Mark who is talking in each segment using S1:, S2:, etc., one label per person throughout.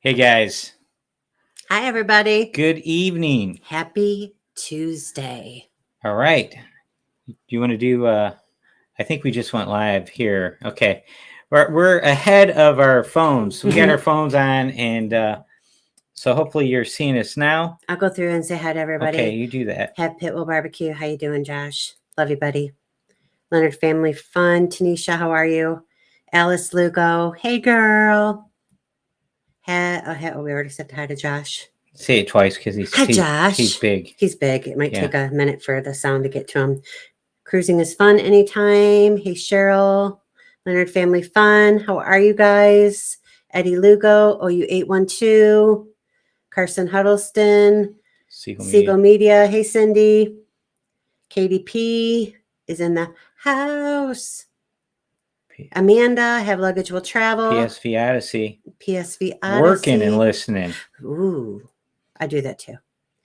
S1: Hey guys,
S2: Hi, everybody.
S1: good evening.
S2: Happy Tuesday.
S1: All right. Do you want to do I think we just went live here. Okay. We're ahead of our phones. So we got our phones on and so hopefully you're seeing us now.
S2: I'll go through and say hi to everybody.
S1: Okay, you do that.
S2: Have Pitbull Barbecue. How you doing, Josh? Love you, buddy. Leonard Family Fun. Tanisha, how are you? Alice Lugo. Hey, girl. We already said hi to Josh.
S1: Say it twice because
S2: Hi, Josh.
S1: he's big.
S2: He's big. It might take a minute for the sound to get to him. Cruising is fun anytime. Hey, Cheryl. Leonard Family Fun. How are you guys? Eddie Lugo. OU812. Carson Huddleston. Siegel Media. Hey, Cindy. KDP is in the house. Amanda, Have Luggage Will Travel.
S1: PSV Odyssey.
S2: PSV Odyssey.
S1: Working and listening.
S2: Ooh, I do that too.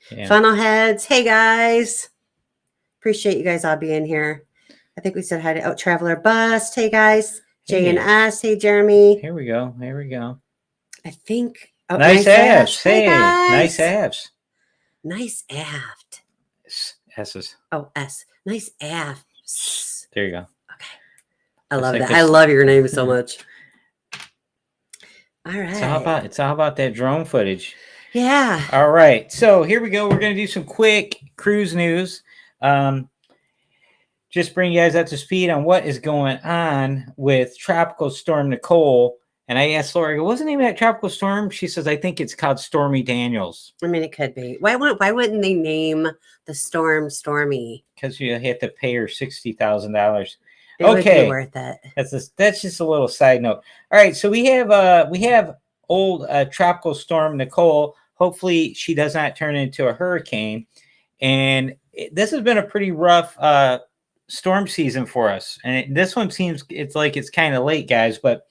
S1: Yeah.
S2: Funnel Heads. Hey, guys. Appreciate you guys all being here. I think we said hi to Traveler Bust. Hey, guys. J&S. Hey, Jeremy.
S1: Here we go. There we go.
S2: I think.
S1: Oh, nice abs.
S2: Hey,
S1: nice abs.
S2: Nice aft.
S1: S's.
S2: Oh, S. Nice abs.
S1: There you go.
S2: Okay. I love that. I love your name so much. All right.
S1: It's all about that drone footage.
S2: Yeah.
S1: All right. So here we go. We're going to do some quick cruise news. Just bring you guys up to speed on what is going on with Tropical Storm Nicole. And I asked Laura, wasn't the name of that tropical storm? She says, I think it's called Stormy Daniels.
S2: I mean, it could be. Why wouldn't they name the storm Stormy?
S1: Because you have to pay her $60,000.
S2: It would be worth it.
S1: That's just a little side note. All right, so we have old Tropical Storm Nicole. Hopefully, she does not turn into a hurricane. And this has been a pretty rough storm season for us. And this one seems it's kind of late, guys, but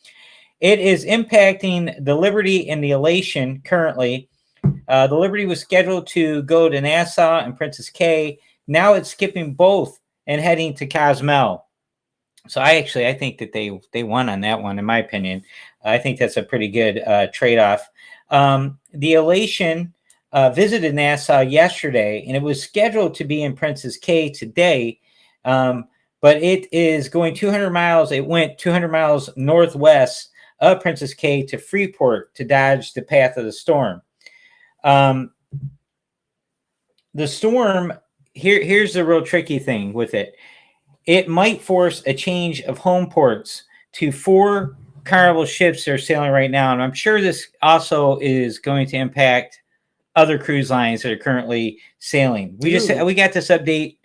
S1: it is impacting the Liberty and the Elation currently. The Liberty was scheduled to go to Nassau and Princess K. Now it's skipping both and heading to Cozumel. So I think that they won on that one, in my opinion. I think that's a pretty good trade-off. The Elation visited Nassau yesterday, and it was scheduled to be in Princess K today, but it is going 200 miles. It went 200 miles northwest of Princess K to Freeport to dodge the path of the storm. The storm, here's the real tricky thing with it. It might force a change of home ports to 4 Carnival ships that are sailing right now. And I'm sure this also is going to impact other cruise lines that are currently sailing. We got this update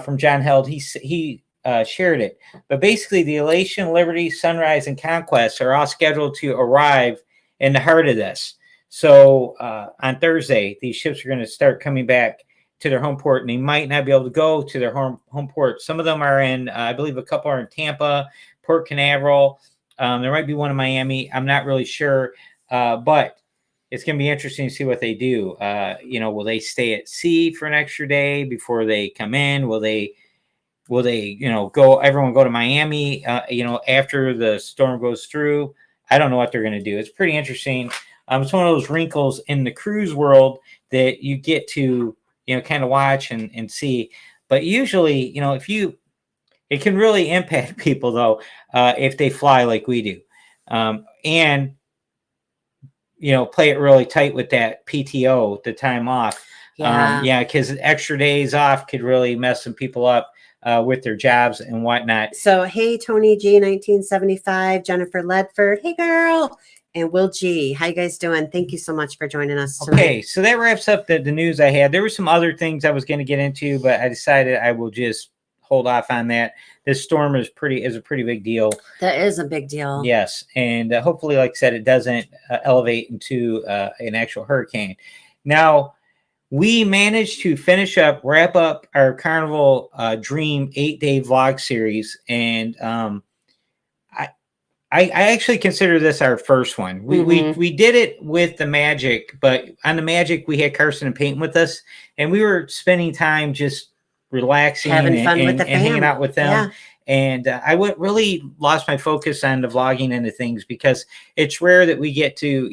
S1: from John Held. He shared it. But basically, the Elation, Liberty, Sunrise, and Conquest are all scheduled to arrive in the heart of this. So on Thursday, these ships are going to start coming back to their home port, and they might not be able to go to their home port. Some of them are in, I believe a couple are in Tampa, Port Canaveral. There might be one in Miami. I'm not really sure, but it's going to be interesting to see what they do. Will they stay at sea for an extra day before they come in? Will they, everyone go to Miami, after the storm goes through? I don't know what they're going to do. It's pretty interesting. It's one of those wrinkles in the cruise world that you get to, kind of watch and see. But usually, it can really impact people though, if they fly like we do. And play it really tight with that PTO, the time off. Because extra days off could really mess some people up with their jobs and whatnot.
S2: So, hey, Tony G, 1975, Jennifer Ledford, hey, girl, and Will G. How you guys doing? Thank you so much for joining us tonight.
S1: Okay, so that wraps up the news I had. There were some other things I was going to get into, but I decided I will just hold off on that. This storm is a pretty big deal.
S2: That is a big deal.
S1: Yes, and hopefully, like I said, it doesn't elevate into an actual hurricane. Now, we managed to wrap up our Carnival Dream 8-day vlog series, and I actually consider this our first one. We did it with the Magic, but on the Magic we had Carson and Peyton with us, and we were spending time just relaxing,
S2: having fun with the fam,
S1: hanging out with them.
S2: Yeah.
S1: And I really lost my focus on the vlogging end of things because it's rare that we get to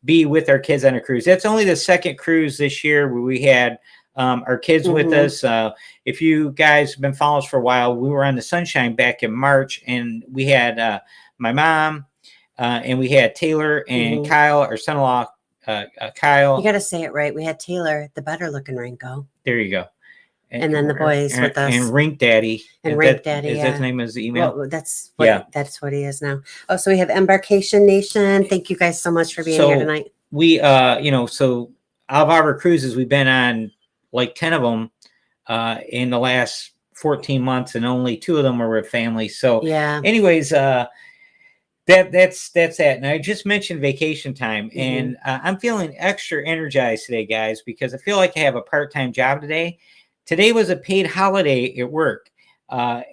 S1: be with our kids on a cruise. That's only the second cruise this year where we had our kids with us. If you guys have been following us for a while, we were on the Sunshine back in March, and we had my mom, and we had Taylor and Kyle, our son-in-law, Kyle.
S2: You got to say it right. We had Taylor, the better looking Ringo.
S1: There you go.
S2: And then the boys with us.
S1: And Rink Daddy.
S2: And Rink Daddy.
S1: Is that his name as the email?
S2: Well, that's what he is now. Oh, so we have Embarkation Nation. Thank you guys so much for being here tonight.
S1: We, so out of our cruises, we've been on like 10 of them in the last 14 months, and only 2 of them were with family. So anyways, that's that. And I just mentioned vacation time, and I'm feeling extra energized today, guys, because I feel like I have a part-time job today. Today was a paid holiday at work.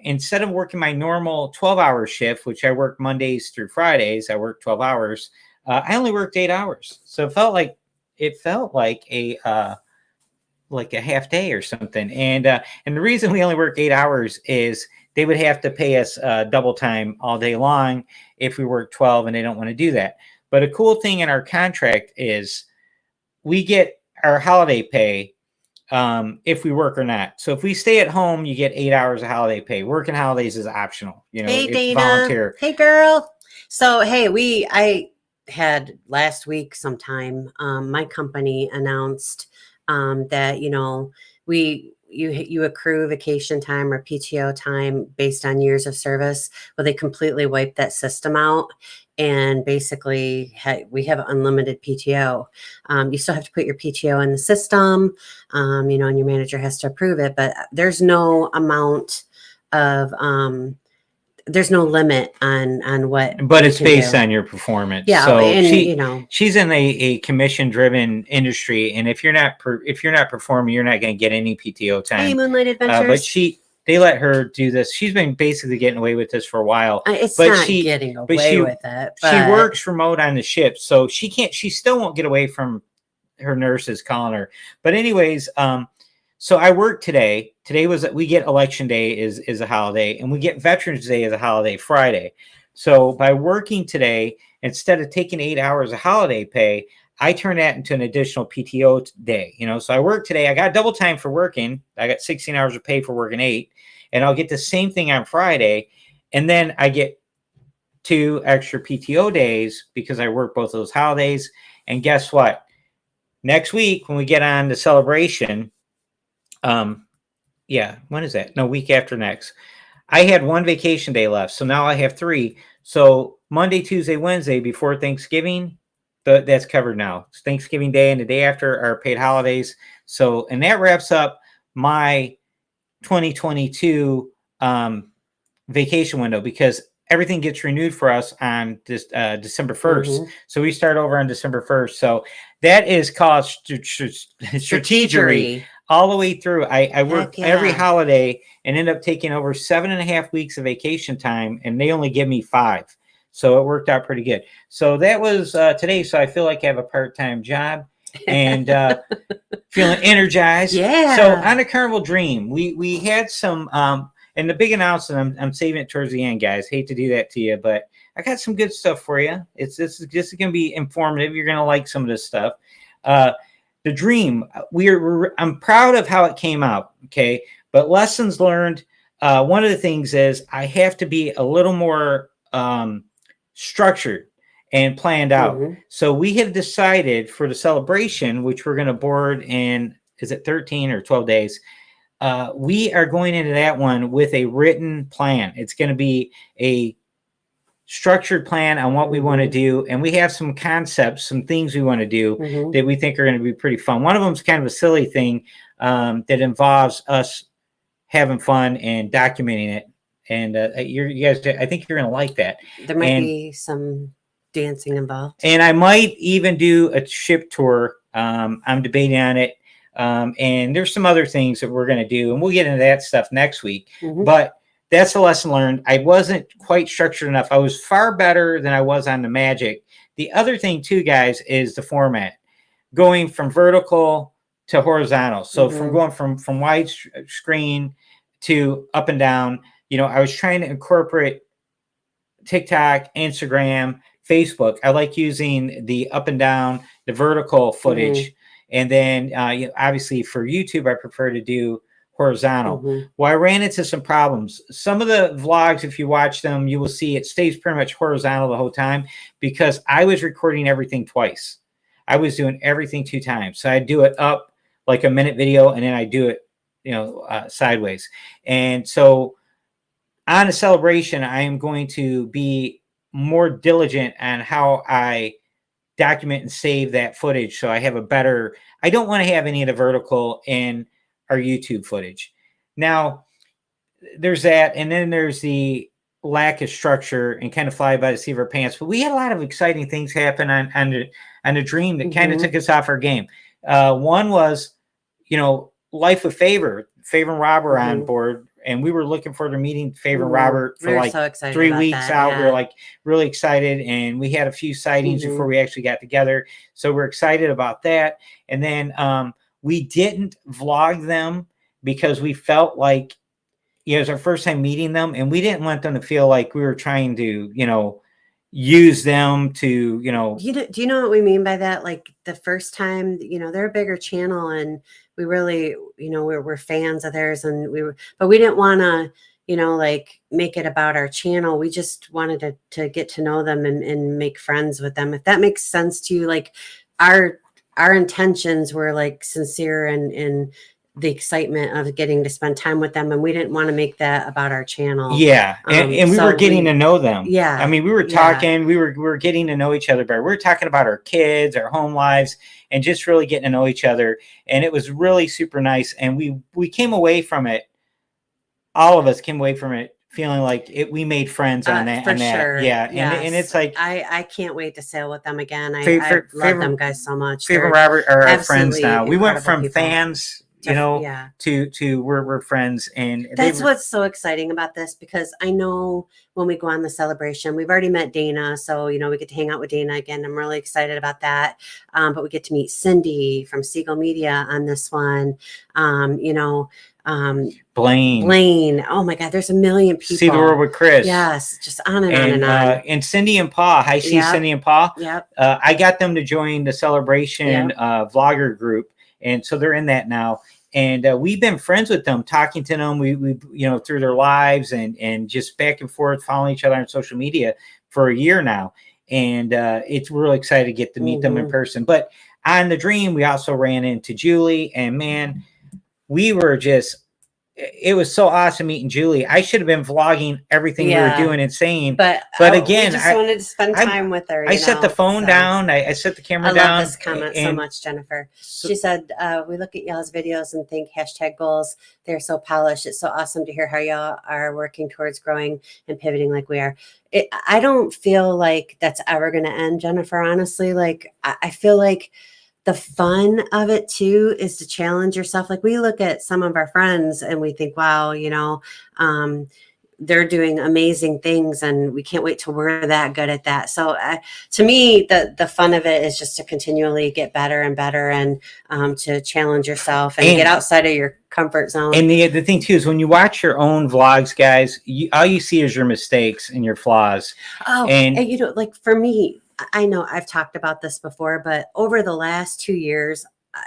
S1: Instead of working my normal 12-hour shift, which I work Mondays through Fridays, I work 12 hours. I only worked 8 hours. So it felt like a half day or something. And the reason we only work 8 hours is they would have to pay us double time all day long if we work 12, and they don't want to do that. But a cool thing in our contract is we get our holiday pay if we work or not. So if we stay at home, you get 8 hours of holiday pay. Working holidays is optional.
S2: Hey,
S1: it's
S2: Dana.
S1: Volunteer.
S2: Hey, girl. So, hey, I had last week sometime, my company announced that, you accrue vacation time or PTO time based on years of service. Well, they completely wiped that system out. And basically, we have unlimited PTO. You still have to put your PTO in the system, and your manager has to approve it. But there's no amount of, there's no limit on what.
S1: But it's based on your performance.
S2: Yeah,
S1: so
S2: and
S1: she's in a commission-driven industry, and if you're not performing, you're not going to get any PTO time.
S2: Hey, Moonlight Adventures.
S1: But they let her do this. She's been basically getting away with this for a while.
S2: It's not getting away with it. But
S1: she works remote on the ship, so she can't. She still won't get away from her nurses calling her. But anyways, so I worked today. Today we get Election Day is a holiday, and we get Veterans Day as a holiday Friday. So by working today, instead of taking 8 hours of holiday pay, I turn that into an additional PTO day. So I worked today. I got double time for working. I got 16 hours of pay for working 8, and I'll get the same thing on Friday, and then I get 2 extra PTO days because I work both of those holidays. And guess what? Next week when we get on the celebration. When is that? No, week after next. I had 1 vacation day left, so now I have 3. So Monday, Tuesday, Wednesday before Thanksgiving, that's covered now. It's Thanksgiving Day and the day after are paid holidays. So, and that wraps up my 2022 vacation window, because everything gets renewed for us on this December 1st. So we start over on December 1st. So that is called strategery. All the way through. I work every holiday and end up taking over 7.5 weeks of vacation time, and they only give me 5. So it worked out pretty good. So that was today. So I feel like I have a part-time job and feeling energized.
S2: Yeah.
S1: So on a Carnival Dream, we had some, and the big announcement, I'm saving it towards the end, guys. Hate to do that to you, but I got some good stuff for you. This is going to be informative. You're going to like some of this stuff. The Dream, I'm proud of how it came out, okay? But lessons learned, one of the things is I have to be a little more structured and planned out. So we have decided for the celebration, which we're going to board in, is it 13 or 12 days? We are going into that one with a written plan. It's going to be a structured plan on what we want to do, and we have some concepts, some things we want to do that we think are going to be pretty fun. One of them is kind of a silly thing that involves us having fun and documenting it, and you guys, I think you're going to like that.
S2: There might be some dancing involved,
S1: and I might even do a ship tour. I'm debating on it, and there's some other things that we're going to do, and we'll get into that stuff next week. But that's a lesson learned. I wasn't quite structured enough. I was far better than I was on the Magic. The other thing too, guys, is the format. Going from vertical to horizontal. So from going from wide screen to up and down, I was trying to incorporate TikTok, Instagram, Facebook, I like using the up and down, the vertical footage. And then obviously for YouTube, I prefer to do horizontal. Well, I ran into some problems. Some of the vlogs, if you watch them, you will see it stays pretty much horizontal the whole time because I was recording everything twice. I was doing everything 2 times. So I do it up like a minute video, and then I do it, sideways. And so on a celebration, I am going to be more diligent on how I document and save that footage. So I have a better, I don't want to have any of the vertical in our YouTube footage. Now there's that. And then there's the lack of structure and kind of fly by the seat of our pants. But we had a lot of exciting things happen on the dream that kind of took us off our game. One was, Life with Favor and Robert on board. And we were looking forward to meeting Favor and Robert for like
S2: so
S1: 3 weeks out. Yeah. We were like really excited, and we had a few sightings before we actually got together. So we're excited about that. And then we didn't vlog them because we felt like it was our first time meeting them, and we didn't want them to feel like we were trying to, use them to,
S2: Do you know what we mean by that? Like the first time, they're a bigger channel, and we really, we're fans of theirs, and but we didn't want to, like make it about our channel. We just wanted to get to know them and make friends with them. If that makes sense to you, like our intentions were like sincere and the excitement of getting to spend time with them, and we didn't want to make that about our channel.
S1: Yeah, and we were getting to know them.
S2: Yeah,
S1: I mean, we were talking. We were getting to know each other better. We were talking about our kids, our home lives, and just really getting to know each other. And it was really super nice. And we came away from it. All of us came away from it feeling like we made friends on that.
S2: For sure.
S1: Yeah. And it's like
S2: I can't wait to sail with them again. I love them guys so much.
S1: Favor and Robert are our friends now. We went from
S2: people.
S1: fans, to we're friends. And
S2: that's what's so exciting about this, because I know when we go on the celebration, we've already met Dana, so we get to hang out with Dana again. I'm really excited about that. But we get to meet Cindy from Siegel Media on this one. Blaine. Oh my God, there's a million people.
S1: See the World with Chris.
S2: Yes, just on and on and on.
S1: And Cindy and Pa. Hi, Cindy and Pa.
S2: Yep.
S1: I got them to join the celebration vlogger group, and so they're in that now. And we've been friends with them, talking to them. We through their lives and just back and forth, following each other on social media for a year now. And it's really excited to get to meet them in person. But on the dream, we also ran into Julie, and man, we were it was so awesome meeting Julie. I should have been vlogging everything we were doing and saying, but again,
S2: I just wanted to spend time with her.
S1: I set the phone down. I set the camera down.
S2: I love this comment so much, Jennifer. She said, we look at y'all's videos and think #goals. They're so polished. It's so awesome to hear how y'all are working towards growing and pivoting like we are. I don't feel like that's ever going to end, Jennifer, honestly. Like, I feel like the fun of it too is to challenge yourself. Like we look at some of our friends and we think, wow, they're doing amazing things, and we can't wait till we're that good at that. So to me, the fun of it is just to continually get better and better, and to challenge yourself and get outside of your comfort zone.
S1: And the thing too is when you watch your own vlogs, guys, all you see is your mistakes and your flaws.
S2: Oh, and like for me, I know I've talked about this before, but over the last 2 years,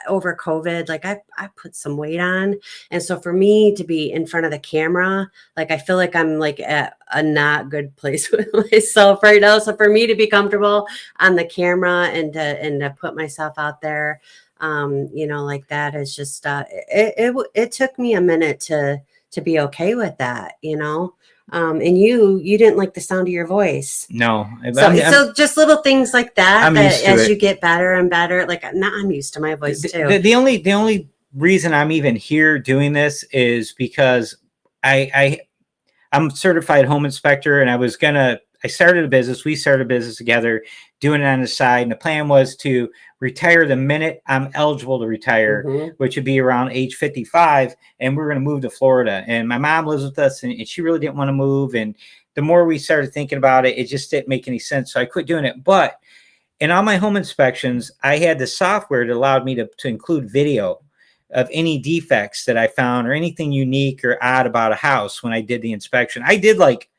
S2: over COVID, like I put some weight on. And so for me to be in front of the camera, like I feel like I'm like at a not good place with myself right now. So for me to be comfortable on the camera and to put myself out there, like that is just, it took me a minute to be okay with that, and you didn't like the sound of your voice.
S1: No.
S2: So just little things like that, as you get better and better, like now I'm used to my voice too.
S1: The only reason I'm even here doing this is because I'm a certified home inspector, and we started a business together, doing it on the side. And the plan was to retire the minute I'm eligible to retire, which would be around age 55. And we're going to move to Florida. And my mom lives with us, and she really didn't want to move. And the more we started thinking about it, it just didn't make any sense. So I quit doing it. But in all my home inspections, I had the software that allowed me to include video of any defects that I found or anything unique or odd about a house when I did the inspection. I did like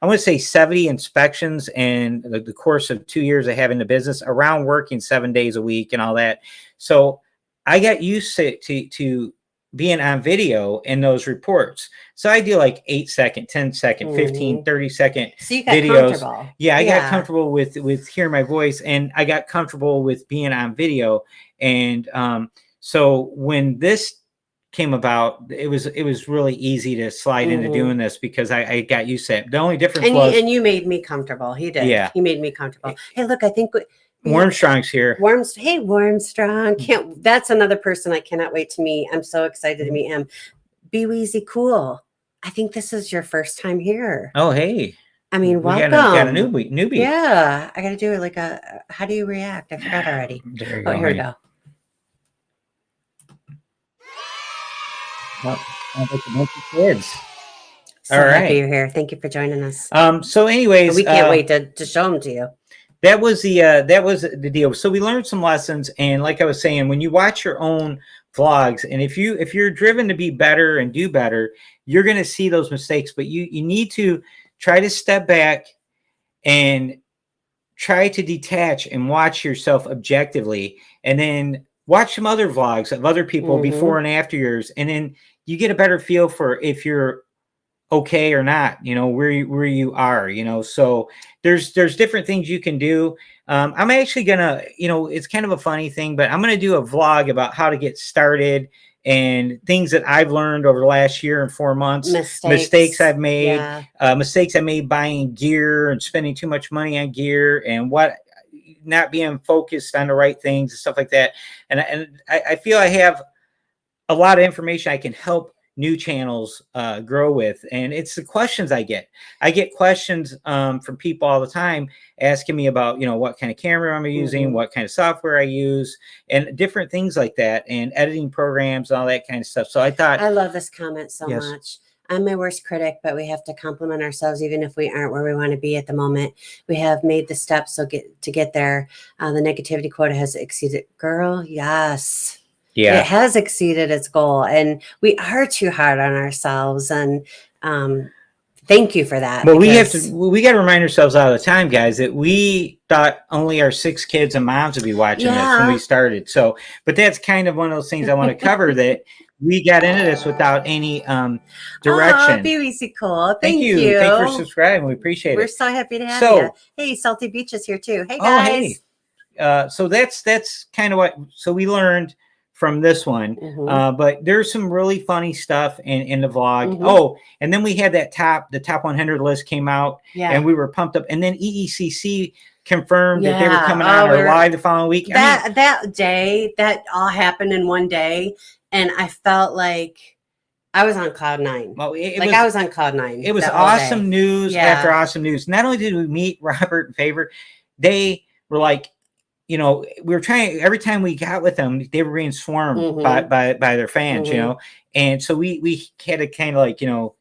S1: I want to say 70 inspections in the course of 2 years of having the business, around working 7 days a week and all that. So I got used to being on video in those reports. So I do like 8-second, 10-second, 15, 30-second
S2: So you got
S1: videos.
S2: comfortable.
S1: Yeah, I got comfortable with hearing my voice, and I got comfortable with being on video. And so when this came about, it was really easy to slide into doing this because I got used to it. The only difference was,
S2: and you made me comfortable. He did.
S1: Yeah.
S2: He made me comfortable. Hey, look, I think
S1: Warmstrong's here.
S2: Hey, Warmstrong. That's another person I cannot wait to meet. I'm so excited to meet him. Be Weezy Cool. I think this is your first time here.
S1: Oh, hey.
S2: I mean, welcome.
S1: Got a newbie.
S2: Yeah. I got to do it like how do you react? I forgot already.
S1: There you go.
S2: Here we go.
S1: Kids.
S2: So happy you're here. Thank you for joining us.
S1: So anyways,
S2: we can't wait to show them to you.
S1: That was the deal. So we learned some lessons, and like I was saying, when you watch your own vlogs, and if you're driven to be better and do better, you're going to see those mistakes. But you need to try to step back and try to detach and watch yourself objectively, and then watch some other vlogs of other people before and after yours, and then you get a better feel for if you're okay or not, where you are, so there's different things you can do. I'm actually gonna, it's kind of a funny thing, but I'm gonna do a vlog about how to get started and things that I've learned over the last year and 4 months, mistakes I've made, mistakes I made buying gear and spending too much money on gear, and what not being focused on the right things and stuff like that. And I feel I have a lot of information I can help new channels grow with, and it's the questions I get. I get questions from people all the time asking me about, what kind of camera I'm using, what kind of software I use, and different things like that, and editing programs, all that kind of stuff. So I thought,
S2: I love this comment so much. I'm my worst critic, but we have to compliment ourselves, even if we aren't where we want to be at the moment. We have made the steps to get there. The negativity quota has exceeded. Girl, yes. Yeah, it has exceeded its goal, and we are too hard on ourselves. And thank you for that.
S1: But we got to remind ourselves all the time, guys, that we thought only our 6 kids and moms would be watching this when we started. So, but that's kind of one of those things I want to cover, that we got into this without any direction.
S2: Be Weezy Cool. Thank you.
S1: Thanks for subscribing. We appreciate it.
S2: We're so happy to have you. Hey, Salty Beach is here too. Hey guys.
S1: Oh, hey. So that's kind of what. So we learned from this one, but there's some really funny stuff in the vlog. Oh, and then we had the top 100 list came out, and we were pumped up. And then EECC confirmed that they were coming on our live the following week.
S2: That day, that all happened in one day, and I felt like I was on cloud 9.
S1: Well,
S2: I was on cloud 9.
S1: It was awesome news after awesome news. Not only did we meet Robert and Favor, they were like, we were trying, every time we got with them, they were being swarmed by their fans, and so we had to kind of like,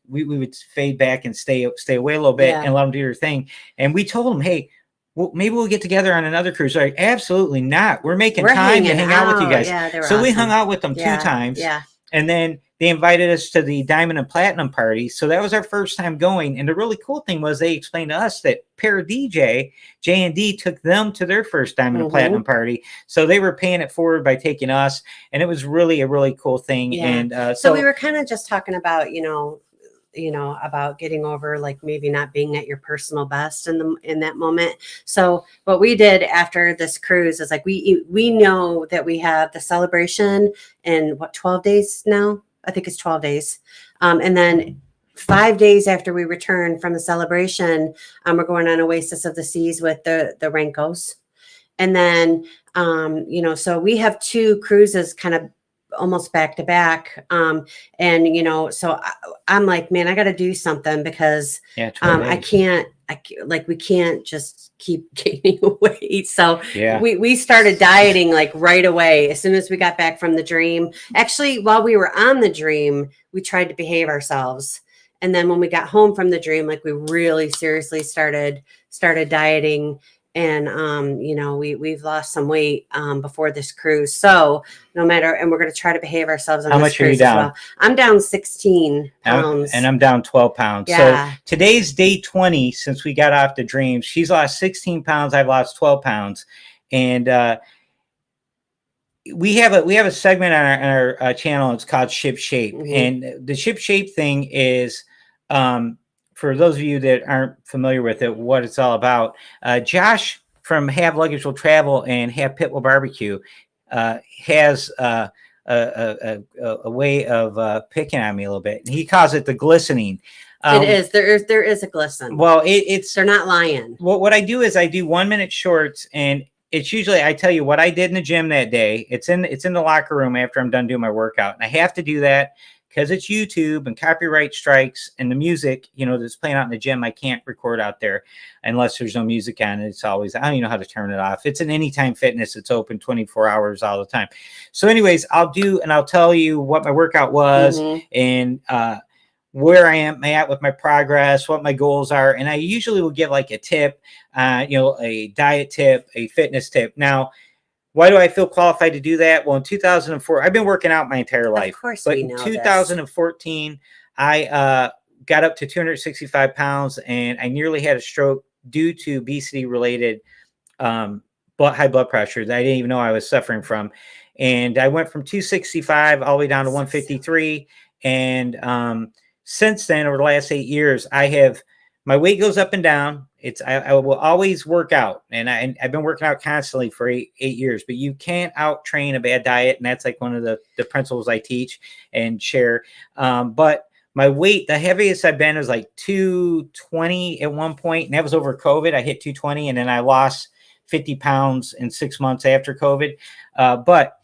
S1: we would fade back and stay away a little bit and let them do their thing. And we told them, hey, well, maybe we'll get together on another cruise. Like, absolutely not. We're making time to hang out with you guys. So awesome. We hung out with them 2 times. Yeah. And then they invited us to the Diamond and Platinum party. So that was our first time going. And the really cool thing was they explained to us that Pair DJ, J&D, took them to their first Diamond and Platinum party. So they were paying it forward by taking us. And it was really a really cool thing. Yeah. And
S2: so we were kind of just talking about, about getting over, like, maybe not being at your personal best in that moment. So what we did after this cruise is, like, we know that we have the celebration in 12 days now. I think it's 12 days. And then 5 days after we return from the celebration, we're going on Oasis of the Seas with the Rankos. And then, so we have 2 cruises kind of almost back to back. And, so I'm like, man, I got to do something, because we can't just keep gaining weight. So we started dieting like right away. As soon as we got back from the dream, actually, while we were on the dream, we tried to behave ourselves. And then when we got home from the dream, like, we really seriously started dieting. And you know, we've lost some weight before this cruise. So no matter, and we're going to try to behave ourselves on
S1: How
S2: this
S1: much are you
S2: cruise as
S1: down?
S2: well. I'm down 16
S1: And
S2: pounds.
S1: I'm down 12 pounds.
S2: Yeah.
S1: So today's day 20 since we got off the Dreams. She's lost 16 pounds. I've lost 12 pounds. And we have a segment on our channel. It's called Ship Shape. And the Ship Shape thing is, for those of you that aren't familiar with it, what it's all about. Josh from Have Luggage Will Travel and Have Pit Will Barbecue has a way of picking on me a little bit. And he calls it the glistening.
S2: It is. There is a glisten.
S1: Well, it's
S2: they're not lying.
S1: What I do is I do 1 minute shorts, and it's usually, I tell you what I did in the gym that day. It's in the locker room after I'm done doing my workout, and I have to do that because it's YouTube and copyright strikes, and the music, you know, that's playing out in the gym, I can't record out there unless there's no music on it. It's always, I don't even know how to turn it off. It's an Anytime Fitness. It's open 24 hours all the time. So anyways, I'll tell you what my workout was and where I am at with my progress, what my goals are. And I usually will give like a tip, you know, a diet tip, a fitness tip. Now, why do I feel qualified to do that? Well, in 2004, I've been working out my entire life.
S2: Of course,
S1: but
S2: we
S1: in
S2: know
S1: 2014, I got up to 265 pounds, and I nearly had a stroke due to obesity related high blood pressure that I didn't even know I was suffering from. And I went from 265 all the way down to 153. And since then, over the last 8 years, my weight goes up and down. I will always work out, and I've been working out constantly for eight years. But you can't out train a bad diet, and that's like one of the principles I teach and share. But my weight, the heaviest I've been was like 220 at one point, and that was over COVID. I hit 220, and then I lost 50 pounds in 6 months after COVID. But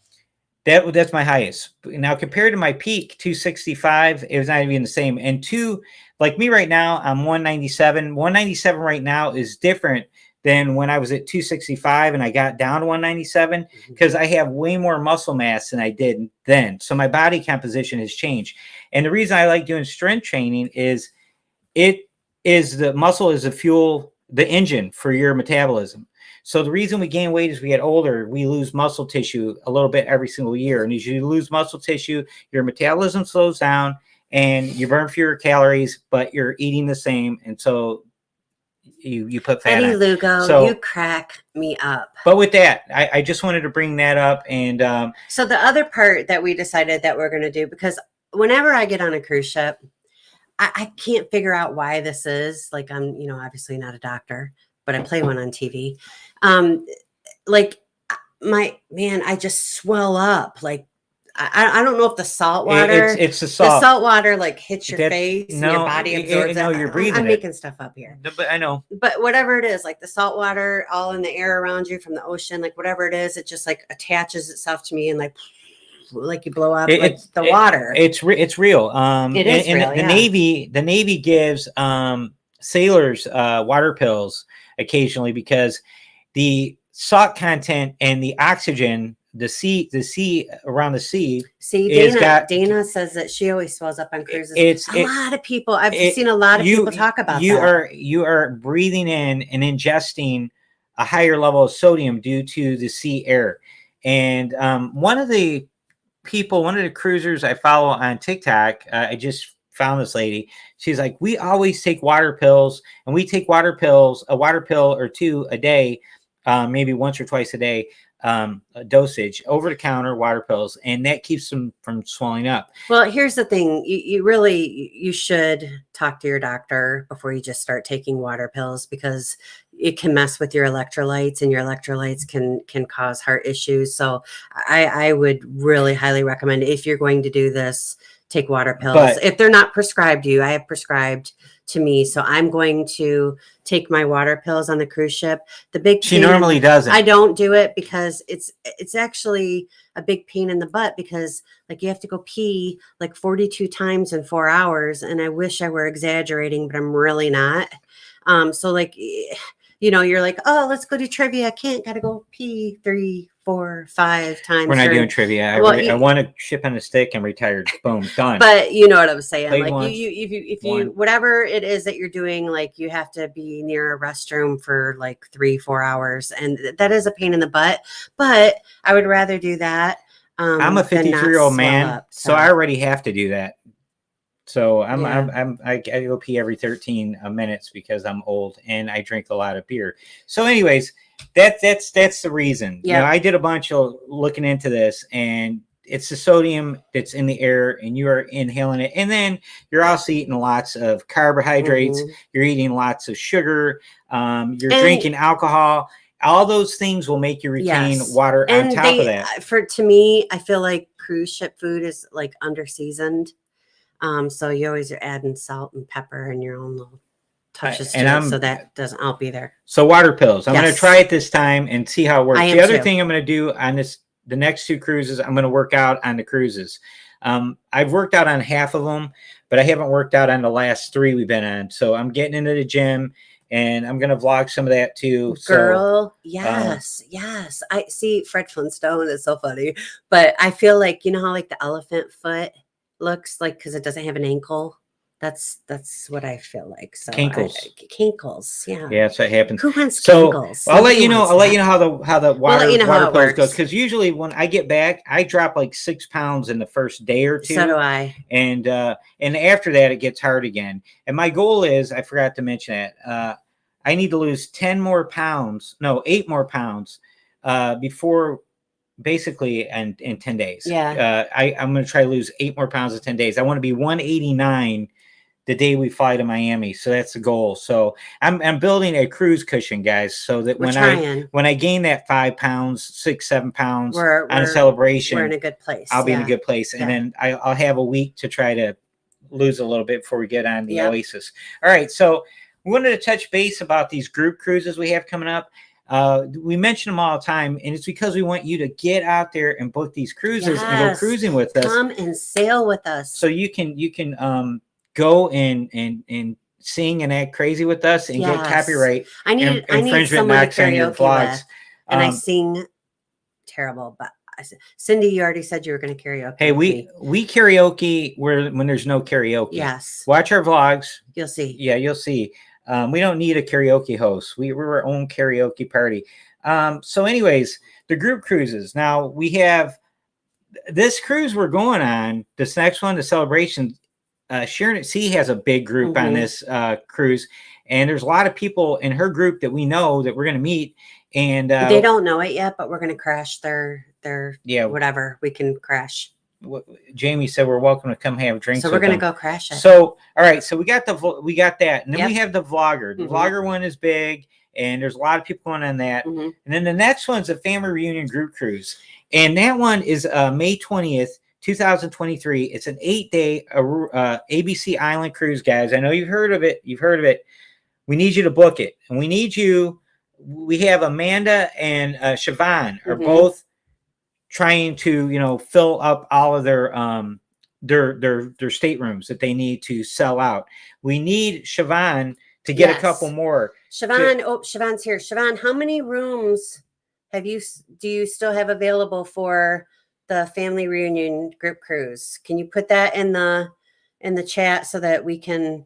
S1: that's my highest. Now, compared to my peak, 265, it was not even the same. And like me right now, I'm 197. 197 right now is different than when I was at 265 and I got down to 197 because I have way more muscle mass than I did then. So my body composition has changed. And the reason I like doing strength training is the muscle is the fuel, the engine for your metabolism. So the reason we gain weight as we get older, we lose muscle tissue a little bit every single year. And as you lose muscle tissue, your metabolism slows down and you burn fewer calories, but you're eating the same. And so you put fat
S2: Eddie
S1: on.
S2: Lugo,
S1: So,
S2: you crack me up.
S1: But with that, I just wanted to bring that up. And
S2: so the other part that we decided that we're going to do, because whenever I get on a cruise ship, I can't figure out why this is. Like, I'm, you know, obviously not a doctor, but I play one on TV. Like I just swell up. Like, I don't know if the salt water,
S1: it's the salt.
S2: The salt water like hits your face and your body absorbs it.
S1: No, you're breathing.
S2: I'm making stuff up here.
S1: But I know.
S2: But whatever it is, like the salt water all in the air around you from the ocean, like whatever it is, it just like attaches itself to me and like you blow up the water.
S1: It's real.
S2: It is
S1: real. The Navy gives sailors water pills occasionally because the salt content and the oxygen, the sea around the sea.
S2: See, Dana says that she always swells up on cruises. A lot of people, I've seen a lot of people talk about that.
S1: You are breathing in and ingesting a higher level of sodium due to the sea air. And one of the cruisers I follow on TikTok, I just found this lady. She's like, we always take water pills, and we take a water pill or two a day, maybe once or twice a day, a dosage, over the counter water pills, and that keeps them from swelling up.
S2: Well, here's the thing. You should talk to your doctor before you just start taking water pills, because it can mess with your electrolytes, and your electrolytes can cause heart issues. So I would really highly recommend, if you're going to do this, take water pills. But if they're not prescribed to you, I have prescribed to me. So I'm going to take my water pills on the cruise ship.
S1: She normally doesn't.
S2: I don't do it because it's actually a big pain in the butt, because like you have to go pee like 42 times in 4 hours. And I wish I were exaggerating, but I'm really not. So like you're like, oh, let's go do trivia. Can't, gotta go pee 3, 4, 5 times.
S1: We're not doing trivia. I want to ship on a stick and retired. Boom, done.
S2: But you know what I'm saying.
S1: Played
S2: like
S1: once,
S2: if you whatever it is that you're doing, like you have to be near a restroom for like 3-4 hours, and that is a pain in the butt. But I would rather do that.
S1: I'm a 53-year-old man, so I already have to do that. So I go pee every 13 minutes because I'm old and I drink a lot of beer. So, anyways, that's the reason.
S2: Yeah.
S1: I did a bunch of looking into this, and it's the sodium that's in the air, and you are inhaling it, and then you're also eating lots of carbohydrates.
S2: Mm-hmm.
S1: You're eating lots of sugar. You're drinking alcohol. All those things will make you retain water on top of that.
S2: To me, I feel like cruise ship food is like under seasoned. So you always are adding salt and pepper and your own little touches to it, so that doesn't all be there.
S1: So water pills. I'm going to try it this time and see how it works. The other thing I'm going to do on the next 2 cruises, I'm going to work out on the cruises. I've worked out on half of them, but I haven't worked out on the last 3 we've been on. So I'm getting into the gym, and I'm going to vlog some of that too.
S2: Girl, yes. I see Fred Flintstone. It's so funny, but I feel like, how like the elephant foot looks like, because it doesn't have an ankle. That's what I feel like. So kinkles. Yeah.
S1: Yeah, that's what happens.
S2: Who wants kinkles?
S1: I'll let you know how the water pills goes, because usually when I get back, I drop like 6 pounds in the first day or 2.
S2: So do I.
S1: And after that, it gets hard again. And my goal is, I forgot to mention that, I need to lose 8 more pounds before, basically in 10 days.
S2: Yeah.
S1: I'm going to try to lose 8 more pounds in 10 days. I want to be 189 the day we fly to Miami. So that's the goal. So I'm building a cruise cushion, guys, so that when I gain that 5 pounds, 6, 7 pounds on a celebration,
S2: we're in a good place.
S1: I'll be in a good place. And then I'll have a week to try to lose a little bit before we get on the Oasis. All right. So we wanted to touch base about these group cruises we have coming up. We mention them all the time, and it's because we want you to get out there and book these cruises and go cruising with us.
S2: Come and sail with us.
S1: So you can go and sing and act crazy with us and get copyright.
S2: I need someone to karaoke with, and I sing terrible, but Cindy, you already said you were going to karaoke.
S1: Hey, we karaoke when there's no karaoke.
S2: Yes.
S1: Watch our vlogs.
S2: You'll see.
S1: Yeah, you'll see. We don't need a karaoke host. We're our own karaoke party. So anyways, the group cruises. Now we have this cruise we're going on. This next one, the celebration. Sharon at Sea has a big group on this cruise, and there's a lot of people in her group that we know that we're going to meet. And
S2: they don't know it yet, but we're going to crash their whatever we can crash.
S1: Jamie said we're welcome to come have drinks.
S2: So we're going to go crash it.
S1: So all right, so we got that, and then we have the vlogger. The vlogger one is big, and there's a lot of people going on that. And then the next one's a family reunion group cruise, and that one is May 20th, 2023. It's an 8-day ABC Island cruise, guys. I know you've heard of it. We need you to book it, and we have Amanda and Siobhan are both trying to fill up all of their staterooms that they need to sell out. We need Siobhan to get a couple more.
S2: Siobhan's here. Siobhan, how many rooms do you still have available for the family reunion group cruise? Can you put that in the chat so that we can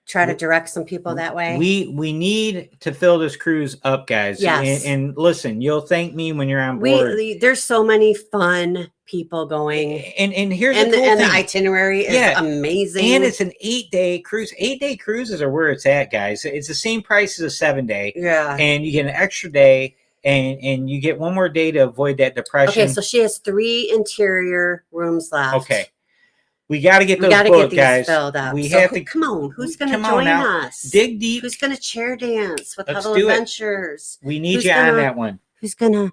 S2: try to direct some people that way?
S1: We need to fill this cruise up, guys.
S2: Yes.
S1: And listen, you'll thank me when you're on board.
S2: There's so many fun people going.
S1: And here's the cool
S2: thing.
S1: The
S2: itinerary is amazing.
S1: And it's an 8-day cruise. 8-day cruises are where it's at, guys. It's the same price as a 7-day.
S2: Yeah.
S1: And you get an extra day, and you get one more day to avoid that depression.
S2: Okay, so she has 3 interior rooms left.
S1: Okay. We got to get those booked, guys.
S2: Filled up.
S1: We have to
S2: come on. Who's going to join us?
S1: Dig deep.
S2: Who's going to chair dance with
S1: Let's
S2: Huddle
S1: do
S2: Adventures?
S1: We need you on that one.
S2: Who's going to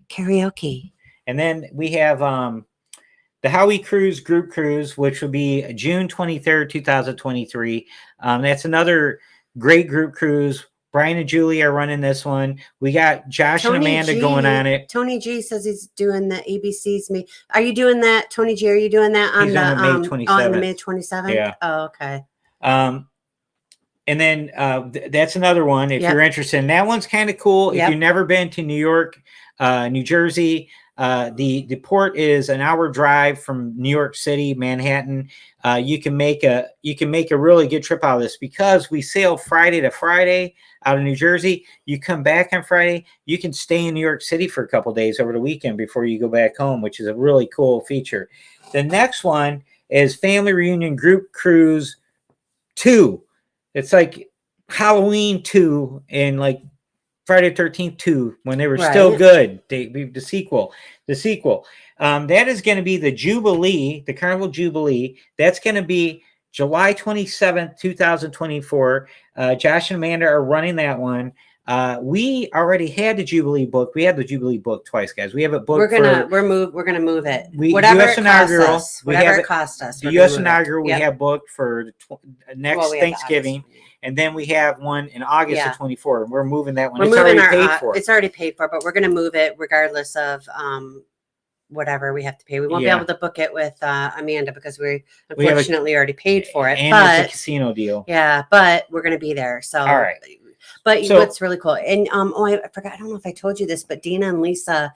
S2: karaoke?
S1: And then we have the Howie Cruise group cruise, which will be June 23rd, 2023. That's another great group cruise. Brian and Julie are running this one. We got Josh and Amanda going on it.
S2: Tony G says he's doing the ABC's. Are you doing that, Tony G? Are you doing that on
S1: May 27th?
S2: On the May 27th?
S1: Yeah.
S2: Oh, okay.
S1: And then that's another one if you're interested. And that one's kind of cool. If you've never been to New York, New Jersey, the port is an hour drive from New York City, Manhattan. You can make a really good trip out of this because we sail Friday to Friday out of New Jersey. You come back on Friday. You can stay in New York City for a couple days over the weekend before you go back home, which is a really cool feature. The next one is Family Reunion Group Cruise 2. It's like Halloween 2 and like Friday the 13th 2 when they were still good. The sequel. That is going to be the Jubilee, the Carnival Jubilee. That's going to be July 27th, 2024. Josh and Amanda are running that one. We already had the Jubilee book. We had the Jubilee book twice, guys. We have it booked. We're gonna
S2: move it. Whatever it costs us. Whatever it costs us.
S1: The U.S. inaugural we have booked for next Thanksgiving, and then we have one in August of 24. We're moving that one. It's already paid for.
S2: It's already paid for, but we're gonna move it regardless of whatever we have to pay. We won't be able to book it with Amanda because we unfortunately already paid for it.
S1: And it's a casino deal.
S2: Yeah, but we're gonna be there. So
S1: all right.
S2: But what's really cool, and I forgot, I don't know if I told you this, but Dina and Lisa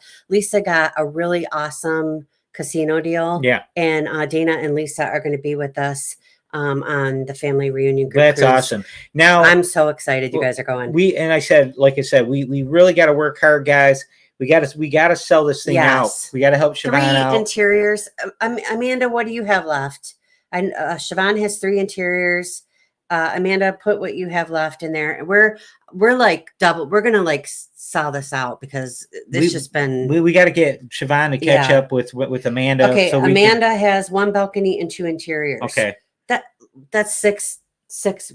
S2: got a really awesome casino deal.
S1: Yeah.
S2: And Dina and Lisa are going to be with us on the Family Reunion Group
S1: That's
S2: cruise.
S1: Awesome. Now
S2: I'm so excited you guys are going.
S1: We really got to work hard, guys. We got to sell this thing out. We got to help Siobhan out.
S2: 3 interiors. Amanda, what do you have left? Siobhan has 3 interiors. Amanda, put what you have left in there. We're like double. We're gonna like sell this out because this just been.
S1: We got to get Siobhan to catch up with Amanda.
S2: Okay, so Amanda has 1 balcony and 2 interiors.
S1: Okay,
S2: that's six.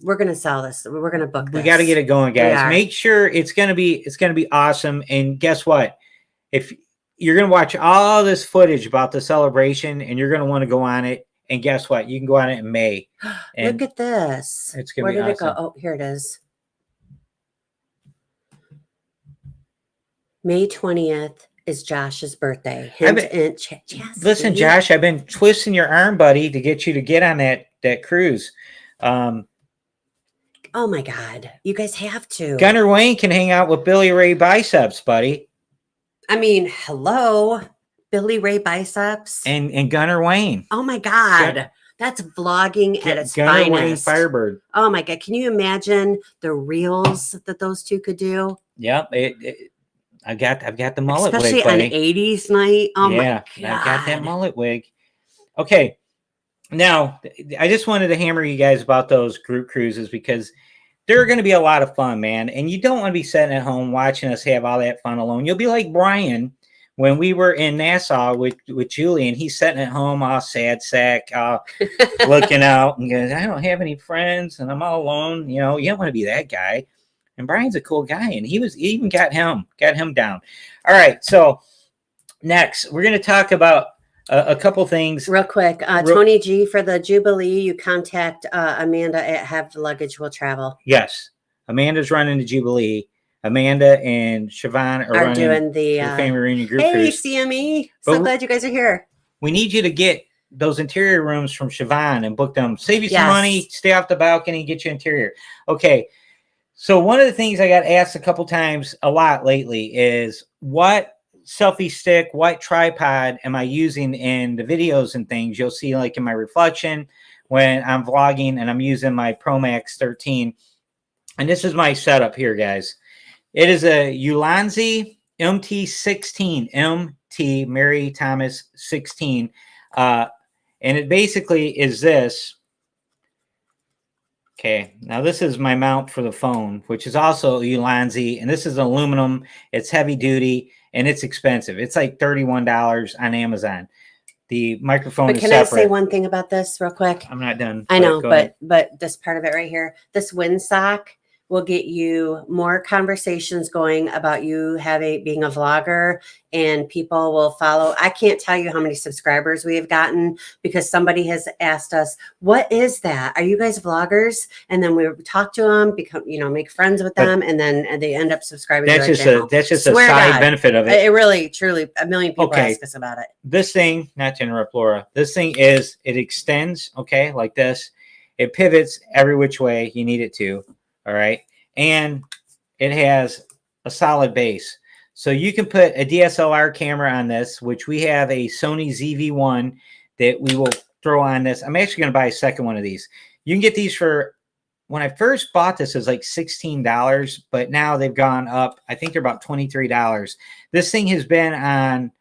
S2: We're gonna sell this. We're gonna book this.
S1: We got to get it going, guys. Make sure it's gonna be awesome. And guess what? If you're gonna watch all this footage about the celebration, and you're gonna want to go on it. And guess what? You can go on it in May. And
S2: look at this.
S1: It's going to be awesome. Where did it go?
S2: Oh, here it is. May 20th is Josh's birthday.
S1: Listen, Josh, I've been twisting your arm, buddy, to get you to get on that cruise.
S2: Oh, my God. You guys have to.
S1: Gunnar Wayne can hang out with Billy Ray Biceps, buddy.
S2: I mean, hello. Billy Ray Biceps
S1: and Gunnar Wayne.
S2: Oh my God, that's vlogging at its
S1: Gunnar
S2: finest.
S1: Wayne Firebird.
S2: Oh my God, can you imagine the reels that those two could do?
S1: Yep, I've got the mullet
S2: especially
S1: wig, buddy.
S2: On 80s night. Oh my God,
S1: I've got that mullet wig. Okay, now I just wanted to hammer you guys about those group cruises because they're going to be a lot of fun, man. And you don't want to be sitting at home watching us have all that fun alone. You'll be like Brian. When we were in Nassau with Julie, and he's sitting at home, all sad sack, looking out, and goes, "I don't have any friends, and I'm all alone." You know, you don't want to be that guy. And Brian's a cool guy, and he even got him down. All right, so next we're going to talk about a couple things
S2: real quick. Tony G, for the Jubilee, you contact Amanda at Have the Luggage Will Travel.
S1: Yes, Amanda's running the Jubilee. Amanda and Siobhan are running
S2: doing the
S1: Family Reunion Group
S2: Cruise.
S1: Cruise.
S2: CME. So glad you guys are here.
S1: We need you to get those interior rooms from Siobhan and book them. Save you some money. Stay off the balcony. Get your interior. Okay. So one of the things I got asked a couple times a lot lately is what selfie stick, what tripod am I using in the videos and things? You'll see like in my reflection when I'm vlogging and I'm using my Pro Max 13. And this is my setup here, guys. It is a Ulanzi MT16, MT Mary Thomas 16. And it basically is this. Okay, now this is my mount for the phone, which is also Ulanzi. And this is aluminum. It's heavy duty and it's expensive. It's like $31 on Amazon. The microphone is separate.
S2: But can I say one thing about this real quick?
S1: I'm not done.
S2: I know, but this part of it right here, this windsock will get you more conversations going about you being a vlogger, and people will follow. I can't tell you how many subscribers we have gotten because somebody has asked us, "What is that? Are you guys vloggers?" And then we talk to them, make friends with them, and then they end up subscribing.
S1: That's just a side benefit of it.
S2: It really, truly, a million people ask us about it.
S1: This thing, not to interrupt Laura, this thing it extends, okay, like this. It pivots every which way you need it to. All right. And it has a solid base. So you can put a DSLR camera on this, which we have a Sony ZV-1 that we will throw on this. I'm actually going to buy a second one of these. You can get these for, when I first bought this, it was like $16, but now they've gone up. I think they're about $23. This thing has been on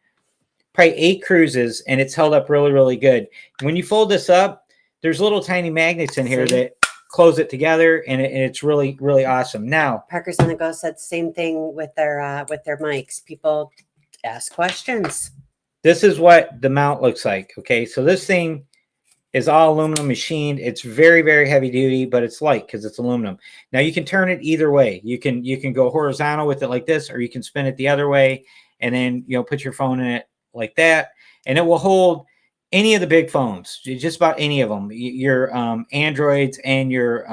S1: probably 8 cruises, and it's held up really, really good. When you fold this up, there's little tiny magnets in here that close it together, and it's really, really awesome. Now,
S2: Parker's on the Go said the same thing with their mics. People ask questions.
S1: this is what the mount looks like. Okay, so this thing is all aluminum machined. It's very, very heavy duty, but it's light because it's aluminum. Now you can turn it either way. You can go horizontal with it like this, or you can spin it the other way, and then put your phone in it like that, and it will hold any of the big phones, just about any of them, your Androids and your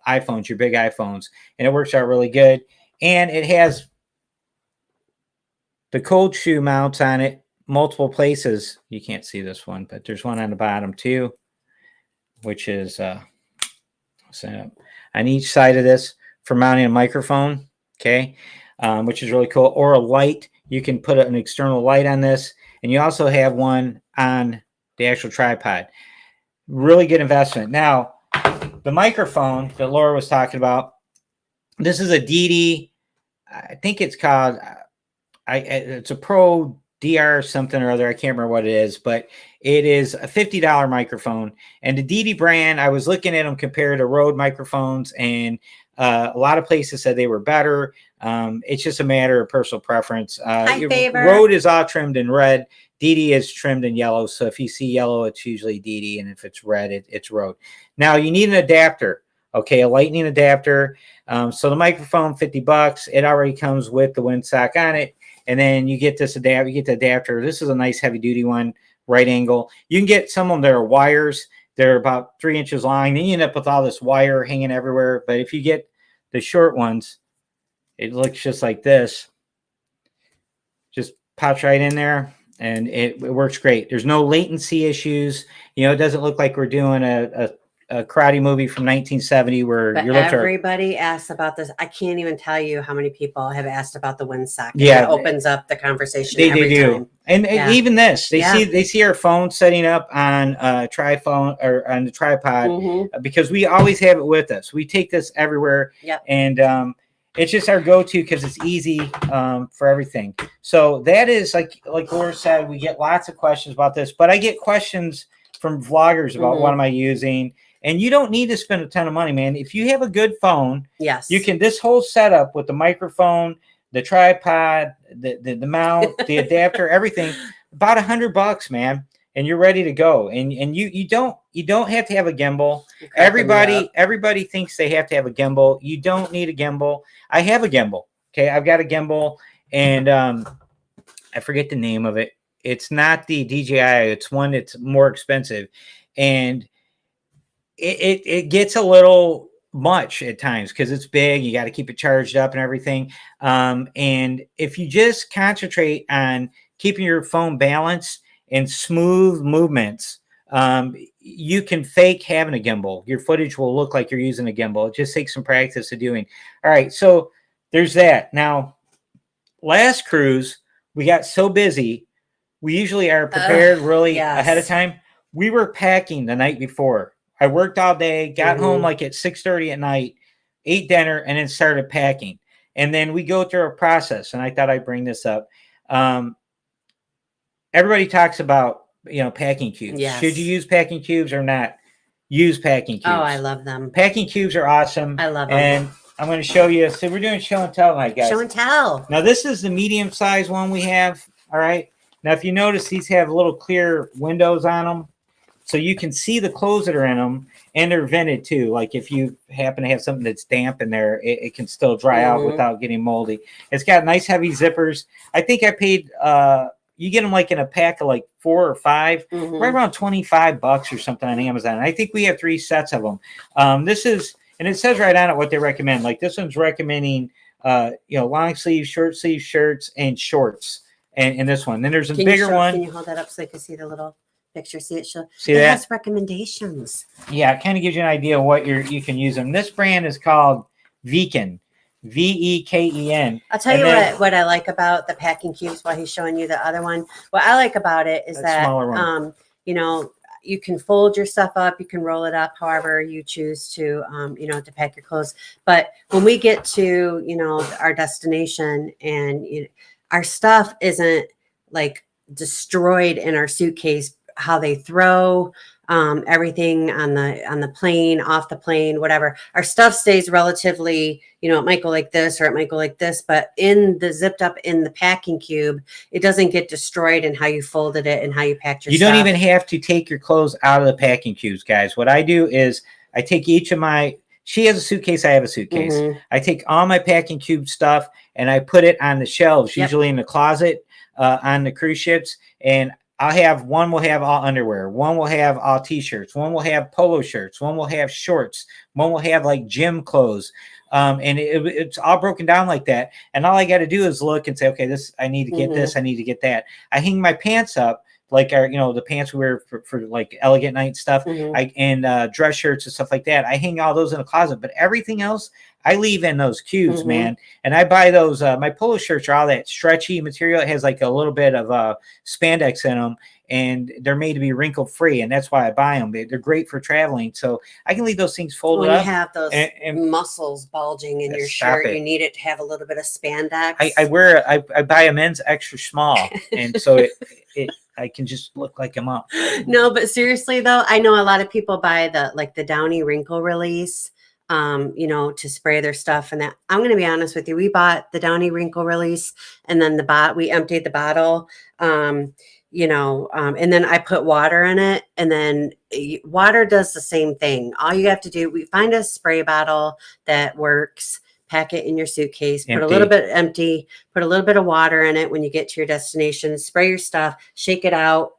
S1: iPhones, your big iPhones, and it works out really good. And it has the cold shoe mounts on it, multiple places. You can't see this one, but there's one on the bottom too, which is on each side of this for mounting a microphone. Okay, which is really cool. Or a light. You can put an external light on this, and you also have one on the actual tripod. Really good investment. Now, the microphone that Laura was talking about, this is a DD. I think it's called. It's a Pro DR something or other. I can't remember what it is, but it is a $50 microphone. And the DD brand, I was looking at them compared to Rode microphones, and a lot of places said they were better. It's just a matter of personal preference. Rode is all trimmed in red. DD is trimmed in yellow. So if you see yellow, it's usually DD. And if it's red, it's Rode. Now you need an adapter. Okay, a lightning adapter. So the microphone, $50. It already comes with the windsock on it. And then you get this adapter. You get the adapter. This is a nice heavy duty one, right angle. You can get some of them that are wires. They're about 3 inches long. Then you end up with all this wire hanging everywhere. But if you get the short ones, it looks just like this. Just pops right in there, and it works great. There's no latency issues. It doesn't look like we're doing a karate movie from 1970 where
S2: but everybody asks about this. I can't even tell you how many people have asked about the windsock.
S1: Yeah,
S2: it opens up the conversation.
S1: They
S2: every
S1: do,
S2: time.
S1: and even this, they see our phone setting up on a triphone or on the tripod because we always have it with us. We take this everywhere, and it's just our go-to because it's easy for everything. So that is like Laura said, we get lots of questions about this, but I get questions from vloggers about what am I using. And you don't need to spend a ton of money, man. If you have a good phone, you can, this whole setup with the microphone, the tripod, the mount, the adapter, everything, about $100, man. And you're ready to go. And you don't have to have a gimbal. Everybody thinks they have to have a gimbal. You don't need a gimbal. I have a gimbal. Okay, I've got a gimbal, and I forget the name of it. It's not the DJI. It's one that's more expensive, and it gets a little much at times because it's big. You got to keep it charged up and everything. And if you just concentrate on keeping your phone balanced and smooth movements, you can fake having a gimbal. Your footage will look like you're using a gimbal. It just takes some practice of doing. All right, so there's that. Now, last cruise, we got so busy. We usually are prepared ahead of time. We were packing the night before. I worked all day, got home like at 6:30 at night, ate dinner, and then started packing. And then we go through a process, and I thought I'd bring this up. Everybody talks about, packing cubes.
S2: Yes.
S1: Should you use packing cubes or not? Use packing cubes.
S2: Oh, I love them.
S1: Packing cubes are awesome.
S2: I love them.
S1: And I'm going to show you. So we're doing show and tell tonight, guys.
S2: Show and tell.
S1: Now, this is the medium size one we have. All right. Now, if you notice, these have little clear windows on them, so you can see the clothes that are in them, and they're vented too. Like if you happen to have something that's damp in there, it can still dry out without getting moldy. It's got nice heavy zippers. I think I paid, you get them like in a pack of like 4 or 5, right around $25 or something on Amazon. And I think we have 3 sets of them. This is, and it says right on it what they recommend. Like this one's recommending, long sleeve, short sleeve shirts and shorts. And this one. Then there's a bigger one.
S2: Can you hold that up so they can see the little picture. See it?
S1: See
S2: it
S1: that?
S2: has recommendations.
S1: Yeah, it kind of gives you an idea of what you can use them. This brand is called Veken, Veken.
S2: I'll tell you what I like about the packing cubes while he's showing you the other one. What I like about it is that
S1: smaller one.
S2: you know, you can fold your stuff up, you can roll it up however you choose to to pack your clothes. But when we get to, our destination and our stuff isn't like destroyed in our suitcase, how they throw everything on the plane, off the plane, whatever. Our stuff stays relatively, it might go like this or it might go like this, but zipped up in the packing cube, it doesn't get destroyed in how you folded it and how you packed your stuff.
S1: You don't even have to take your clothes out of the packing cubes, guys. What I do is I take each of she has a suitcase, I have a suitcase.
S2: Mm-hmm.
S1: I take all my packing cube stuff and I put it on the shelves, usually in the closet on the cruise ships. And one will have all underwear, one will have all t-shirts, one will have polo shirts, one will have shorts, one will have like gym clothes. And it's all broken down like that. And all I got to do is look and say, okay, I need to get this, I need to get that. I hang my pants up, like the pants we wear for like elegant night stuff, and dress shirts and stuff like that. I hang all those in the closet, but everything else I leave in those cubes, man. And I buy those. My polo shirts are all that stretchy material. It has like a little bit of spandex in them, and they're made to be wrinkle free, and that's why I buy them. They're great for traveling, so I can leave those things folded up.
S2: You have those muscles bulging in your shirt, you need it to have a little bit of spandex.
S1: I buy a men's extra small, and so I can just look like I'm up.
S2: No, but seriously though, I know a lot of people buy the Downy wrinkle release, to spray their stuff. And that, I'm going to be honest with you, we bought the Downy wrinkle release, and then we emptied the bottle, and then I put water in it, and then water does the same thing. All you have to do, we find a spray bottle that works. Pack it in your suitcase, put a little bit empty, put a little bit of water in it when you get to your destination, spray your stuff, shake it out,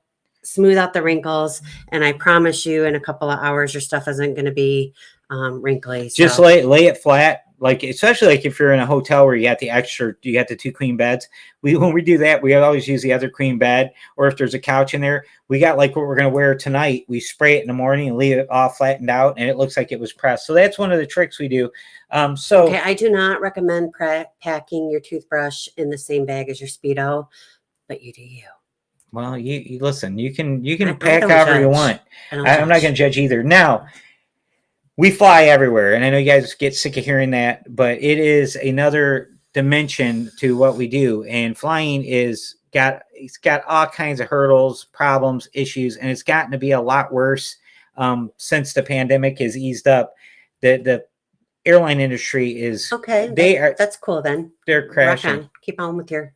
S2: smooth out the wrinkles. And I promise you in a couple of hours, your stuff isn't going to be wrinkly.
S1: Just lay it flat. Like, especially like if you're in a hotel where you got the 2 queen beds. When we do that, we always use the other queen bed, or if there's a couch in there, we got like what we're going to wear tonight. We spray it in the morning and leave it all flattened out, and it looks like it was pressed. So that's one of the tricks we do. Okay,
S2: I do not recommend packing your toothbrush in the same bag as your Speedo, but you do you.
S1: Well, you listen, you can pack however you want. I'm not going to judge either. Now, we fly everywhere, and I know you guys get sick of hearing that, but it is another dimension to what we do. And flying it's got all kinds of hurdles, problems, issues, and it's gotten to be a lot worse since the pandemic has eased up. The airline industry is
S2: that's cool. Then
S1: they're crashing.
S2: Rock on. Keep on with your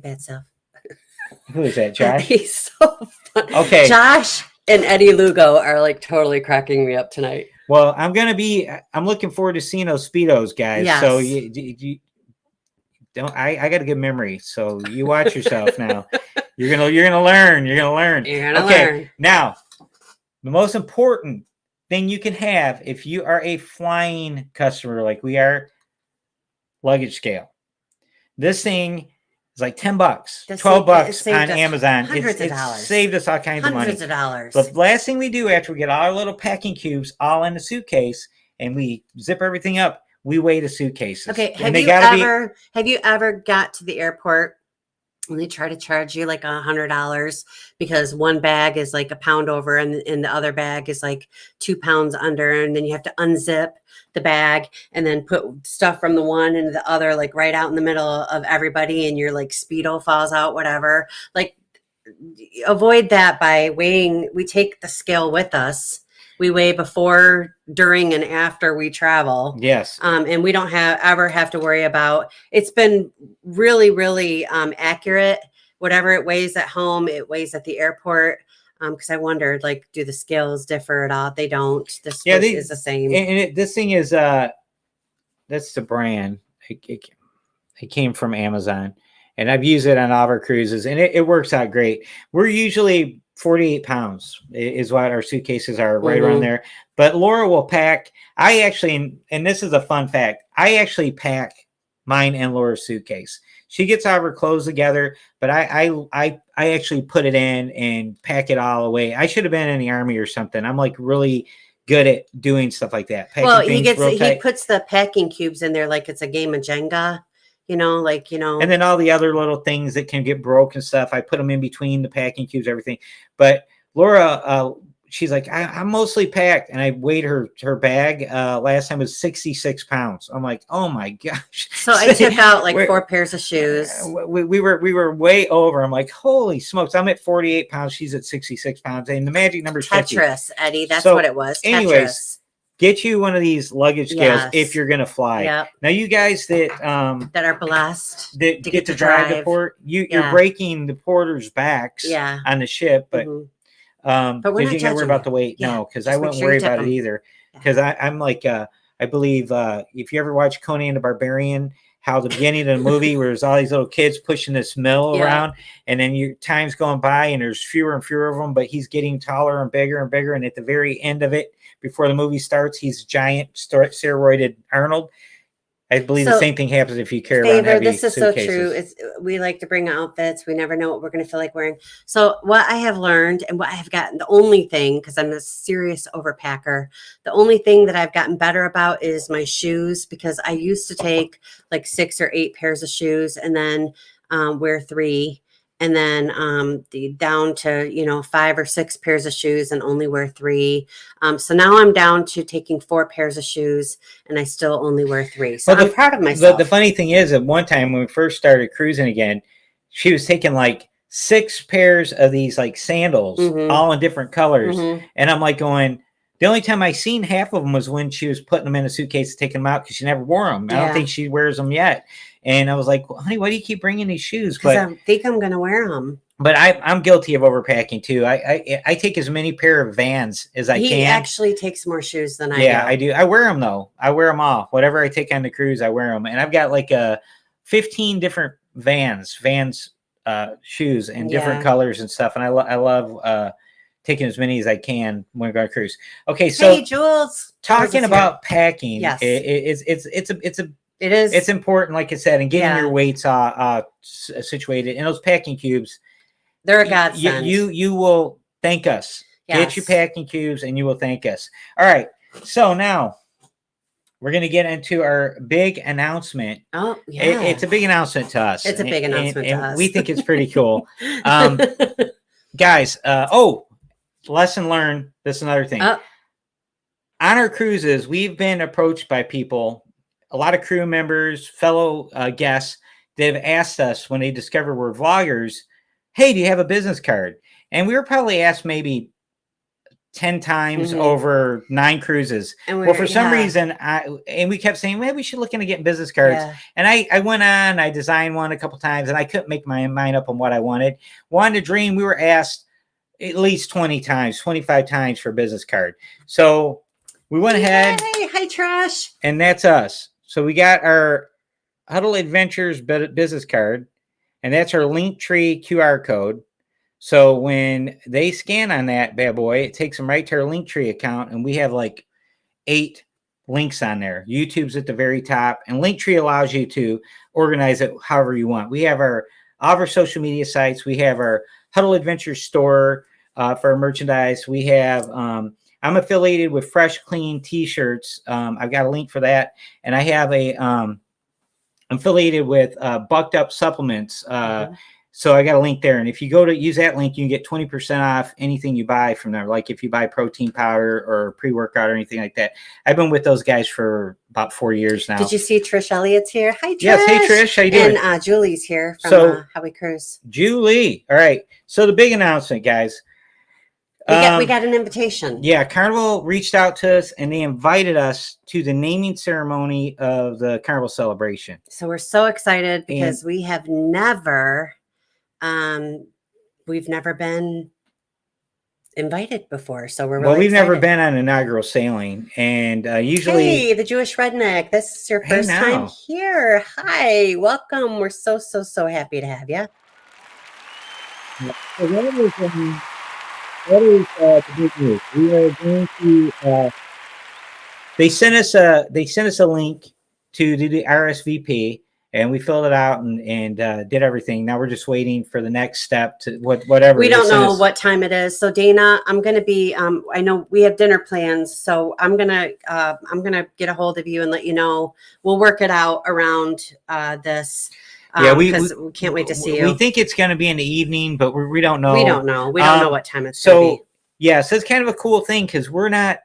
S2: bad self.
S1: Who is that, Josh?
S2: He's so fun.
S1: Okay,
S2: Josh and Eddie Lugo are like totally cracking me up tonight.
S1: Well, I'm looking forward to seeing those Speedos, guys. Yes. So you don't. I got a good memory, so you watch yourself now. You're gonna learn. You're gonna learn. Now, the most important thing you can have if you are a flying customer like we are, luggage scale. This thing is like $10, $12 on Amazon. It's saved us all kinds of money.
S2: Hundreds of dollars.
S1: But the last thing we do after we get our little packing cubes all in the suitcase and we zip everything up, we weigh the suitcases.
S2: Okay. Have you ever got to the airport and they try to charge you like $100 because one bag is like a pound over and the other bag is like 2 pounds under, and then you have to unzip the bag and then put stuff from the one into the other, like right out in the middle of everybody, and your like Speedo falls out, whatever. Like, avoid that by weighing. We take the scale with us. We weigh before, during, and after we travel.
S1: Yes.
S2: And we don't ever have to worry about. It's been really, really accurate. Whatever it weighs at home, it weighs at the airport. Because I wondered, like, do the scales differ at all? They don't. This is the same.
S1: And this thing is that's the brand. It came from Amazon, and I've used it on all of our cruises, and it works out great. We're usually 48 pounds is what our suitcases are, right around there. But Laura will pack. I actually, and this is a fun fact, I actually pack mine and Laura's suitcase. She gets all of her clothes together, but I actually put it in and pack it all away. I should have been in the army or something. I'm like really good at doing stuff like that. Packing
S2: Well,
S1: things real
S2: he
S1: tight.
S2: puts the packing cubes in there like it's a game of Jenga, like
S1: And then all the other little things that can get broke and stuff, I put them in between the packing cubes, everything. But Laura, she's like, I'm mostly packed, and I weighed her bag. Last time was 66 pounds. I'm like, oh my gosh.
S2: So I took out like 4 pairs of shoes.
S1: We were way over. I'm like, holy smokes! I'm at 48 pounds. She's at 66 pounds, and the magic number is 50.
S2: Tetris, Eddie. That's what it was. Tetris.
S1: Anyways, get you one of these luggage scales if you're gonna fly.
S2: Yep.
S1: Now, you guys that
S2: are blessed
S1: that get to drive the port, you're breaking the porters' backs on the ship, but. But we're not you worry about the weight. Yeah. No, because I wouldn't worry about it either. Because I'm like, I believe if you ever watch Conan the Barbarian, how the beginning of the movie where there's all these little kids pushing this mill around, and then your time's going by and there's fewer and fewer of them, but he's getting taller and bigger, and at the very end of it, before the movie starts, he's giant steroided Arnold. I believe the same thing happens if you carry around heavy
S2: this is
S1: suitcases.
S2: so true. We like to bring outfits. We never know what we're going to feel like wearing. So what I have learned and what I have gotten, the only thing, because I'm a serious overpacker, the only thing that I've gotten better about is my shoes, because I used to take like 6 or 8 pairs of shoes and then wear 3. And then down to, 5 or 6 pairs of shoes and only wear 3. So now I'm down to taking 4 pairs of shoes and I still only wear 3. So I'm proud of myself.
S1: The funny thing is, at one time when we first started cruising again, she was taking like 6 pairs of these like sandals, all in different colors. And I'm like going, the only time I seen half of them was when she was putting them in a suitcase and taking them out because she never wore them. I don't think she wears them yet. And I was like, well, honey, why do you keep bringing these shoes?
S2: Because I think I'm going to wear them.
S1: But I'm guilty of overpacking too. I take as many pair of Vans as I can.
S2: He actually takes more shoes than I do.
S1: Yeah, I do. I wear them though. I wear them all. Whatever I take on the cruise, I wear them. And I've got like 15 different Vans shoes in different colors and stuff. And I love taking as many as I can when I go on a cruise. Okay, so
S2: hey, Jules,
S1: talking about packing,
S2: yes,
S1: it's important, like I said, and getting your weights situated. And those packing cubes,
S2: they're a godsend.
S1: You will thank us. Yes. Get your packing cubes, and you will thank us. All right. So now we're going to get into our big announcement.
S2: Oh, yeah.
S1: It's a big announcement to us.
S2: It's a big announcement to us.
S1: We think it's pretty cool. Guys, lesson learned. This is another thing. On our cruises, we've been approached by people, a lot of crew members, fellow guests, that have asked us when they discover we're vloggers, hey, do you have a business card? And we were probably asked maybe 10 times over 9 cruises. Well, for some reason, we kept saying, well, we should look into getting business cards. Yeah. And I went on, I designed one a couple times, and I couldn't make my mind up on what I wanted. Wanted to dream, we were asked at least 20 times, 25 times for a business card. So we went ahead.
S2: Hey, hi, Trash.
S1: And that's us. So we got our Huddle Adventures business card, and that's our Linktree QR code. So when they scan on that bad boy, it takes them right to our Linktree account, and we have like 8 links on there. YouTube's at the very top, and Linktree allows you to organize it however you want. We have all of our social media sites. We have our Huddle Adventures store for our merchandise. We have I'm affiliated with Fresh Clean T-shirts. I've got a link for that, and I have I'm affiliated with Bucked Up Supplements. So I got a link there, and if you go to use that link, you can get 20% off anything you buy from there. Like if you buy protein powder or pre-workout or anything like that. I've been with those guys for about 4 years now.
S2: Did you see Trish Elliott's here? Hi, Trish.
S1: Yes, hey Trish, how you doing?
S2: And Julie's here from How We Cruise.
S1: Julie, all right. So the big announcement, guys.
S2: We got an invitation.
S1: Yeah, Carnival reached out to us and they invited us to the naming ceremony of the Carnival celebration.
S2: So we're so excited because we have never, we've never been invited before. So we're really
S1: we've
S2: excited.
S1: Never been on inaugural sailing, and usually.
S2: Hey, the Jewish redneck. This is your first time here. Hi, welcome. We're so happy to have you.
S1: What is the big news? We are going to. They sent us a link to do the RSVP, and we filled it out and did everything. Now we're just waiting for the next step to whatever.
S2: We don't know what time it is. So Dana, I'm going to be, I know we have dinner plans, so I'm going to get a hold of you and let you know. We'll work it out around this.
S1: Yeah, we
S2: can't wait to see you.
S1: We think it's going to be in the evening, but we don't know.
S2: We don't know. We don't know what time it's going to be.
S1: Yeah, so it's kind of a cool thing because we're not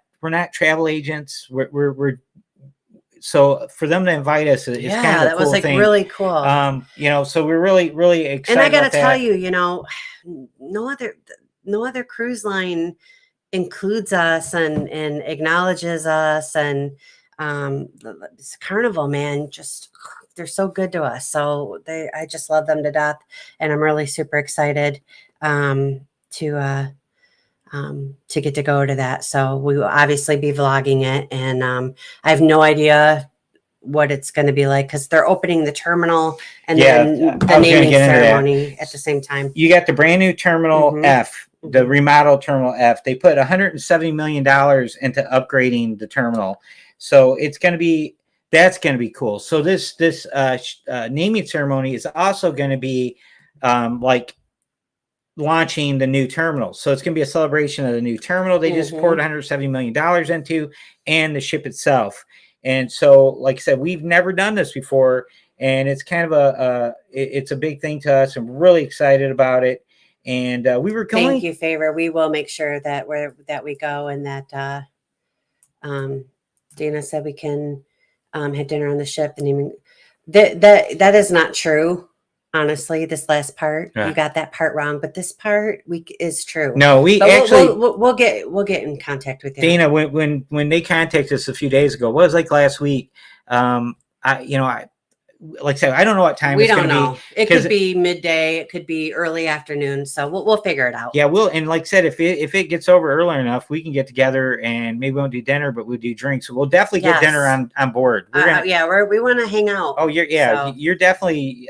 S1: travel agents. We're so for them to invite us, it's kind of a
S2: that
S1: cool
S2: was like
S1: thing.
S2: really cool.
S1: So we're really excited.
S2: And I got to tell you, no other cruise line includes us and acknowledges us, and this Carnival, man, just they're so good to us. So I just love them to death, and I'm really super excited to get to go to that. So we will obviously be vlogging it, and I have no idea what it's going to be like because they're opening the terminal and then the naming ceremony at the same time.
S1: You got the brand new Terminal F, the remodeled Terminal F. They put $170 million into upgrading the terminal, so it's going to be cool. So this naming ceremony is also going to be like launching the new terminal. So it's going to be a celebration of the new terminal they just poured $170 million into, and the ship itself. And so, like I said, we've never done this before, and it's kind of it's a big thing to us. I'm really excited about it. And we were going.
S2: Thank you, Favor. We will make sure that we go, and that Dana said we can have dinner on the ship. The naming that is not true. Honestly, this last part, you got that part wrong, but this part is true.
S1: No,
S2: we'll get in contact with you.
S1: Dana, when they contacted us a few days ago, what was like last week? Like I said, I don't know what time
S2: it's going to be. It could be midday. It could be early afternoon. So we'll figure it out.
S1: Yeah, and like I said, if it gets over early enough, we can get together and maybe we won't do dinner, but we'll do drinks. So we'll definitely get dinner on board.
S2: We want to hang out.
S1: Oh, you're definitely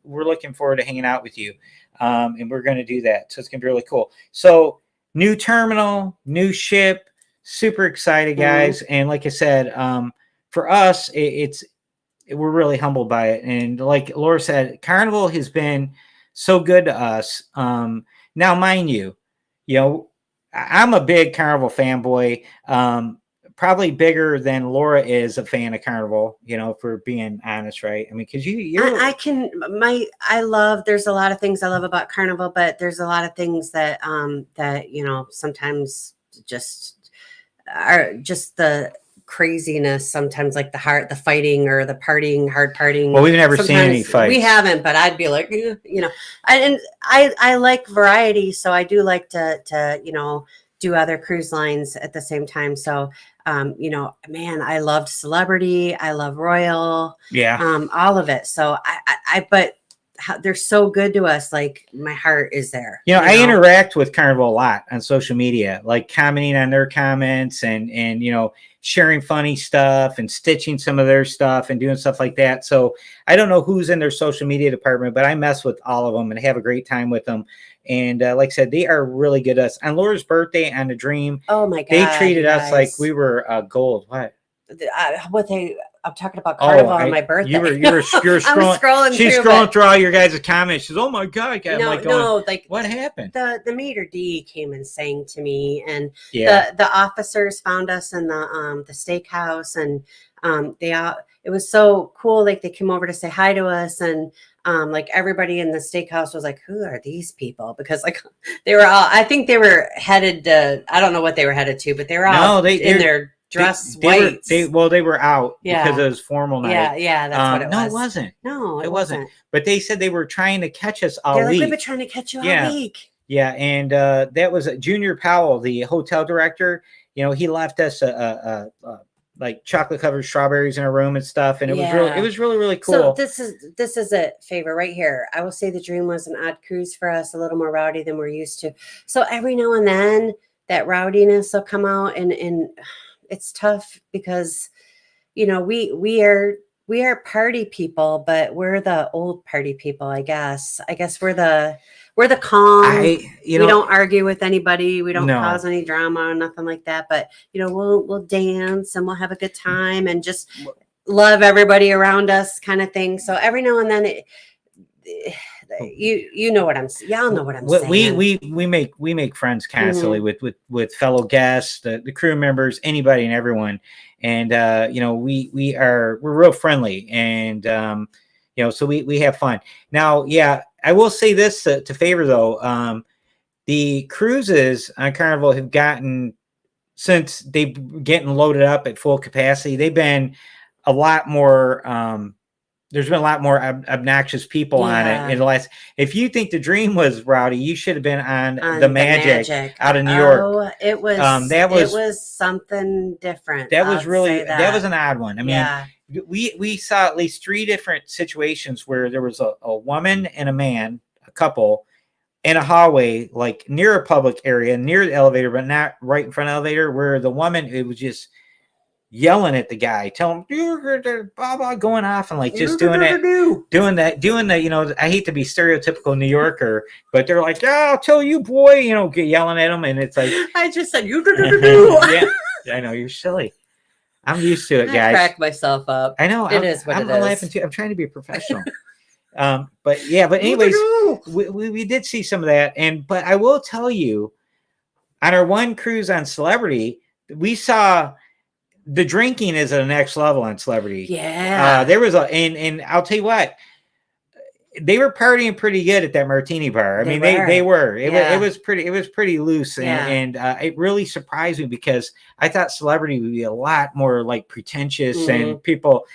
S1: we're looking forward to hanging out with you, and we're going to do that. So it's going to be really cool. So new terminal, new ship, super excited, guys. And like I said, for us, we're really humbled by it. And like Laura said, Carnival has been so good to us. Now, mind you, I'm a big Carnival fanboy, probably bigger than Laura is a fan of Carnival, if we're being honest, right? I mean, because there's a lot of things I love about Carnival, but there's a lot of things that sometimes just are just the craziness, sometimes like the fighting or the hard partying. Well, we've never seen any fights.
S2: We haven't, but I'd be like, and I like variety, so I do like to do other cruise lines at the same time. So man, I loved Celebrity, I love Royal, all of it. So but they're so good to us. Like my heart is there.
S1: I interact with Carnival a lot on social media, like commenting on their comments and sharing funny stuff and stitching some of their stuff and doing stuff like that. So I don't know who's in their social media department, but I mess with all of them and have a great time with them. And like I said, they are really good to us. On Laura's birthday on the Dream,
S2: oh my God,
S1: they treated us like we were gold. What?
S2: I'm talking about Carnival on my birthday.
S1: You're scrolling. She's scrolling through all your guys' comments. She's, oh my God. What happened?
S2: The maitre d' came and sang to me, and the officers found us in the steakhouse, and it was so cool. Like they came over to say hi to us, and like everybody in the steakhouse was like, who are these people? Because like they were all, I think they were headed to, I don't know what they were headed to, but they were all in their dress whites.
S1: They were out because it was formal night.
S2: Yeah, that's what it was.
S1: No, it wasn't.
S2: No, it wasn't.
S1: But they said they were trying to catch us all
S2: week.
S1: week.
S2: We've been trying to catch you all week.
S1: Yeah, and that was Junior Powell, the hotel director. He left us like chocolate covered strawberries in our room and stuff, and it was really cool.
S2: So this is a favor right here. I will say the Dream was an odd cruise for us, a little more rowdy than we're used to. So every now and then that rowdiness will come out, and it's tough because we are party people, but we're the old party people. I guess we're the calm. We don't argue with anybody. We don't cause any drama or nothing like that. But we'll dance and we'll have a good time and just love everybody around us kind of thing. So every now and then you know what y'all know what I'm saying.
S1: We make friends constantly with fellow guests, the crew members, anybody and everyone. And we're real friendly, and so we have fun. Now, yeah, I will say this to favor though, the cruises on Carnival have gotten, since they getting loaded up at full capacity, they've been a lot more there's been a lot more obnoxious people on it in the last. If you think the Dream was rowdy, you should have been on the Magic out of New York.
S2: Oh, it was something different.
S1: That was really that was an odd one. I mean, we saw at least 3 different situations where there was a woman and a man, a couple, in a hallway, like near a public area, near the elevator, but not right in front of the elevator, where the woman, it was just yelling at the guy, telling him, you're blah, blah, going off, and like just doing the, I hate to be stereotypical New Yorker, but they're like, yeah, I'll tell you, boy, yelling at him. And it's like,
S2: I just said,
S1: yeah, I know, you're silly. I'm used to it, guys.
S2: I crack myself up.
S1: I know.
S2: It is what
S1: I'm
S2: it is.
S1: laughing too. I'm trying to be a professional. But anyways, we did see some of that. But I will tell you, on our one cruise on Celebrity, we saw the drinking is at the next level on Celebrity.
S2: Yeah.
S1: There was and I'll tell you what, they were partying pretty good at that martini bar. I mean, they were. It was pretty loose, and it really surprised me, because I thought Celebrity would be a lot more like pretentious and people,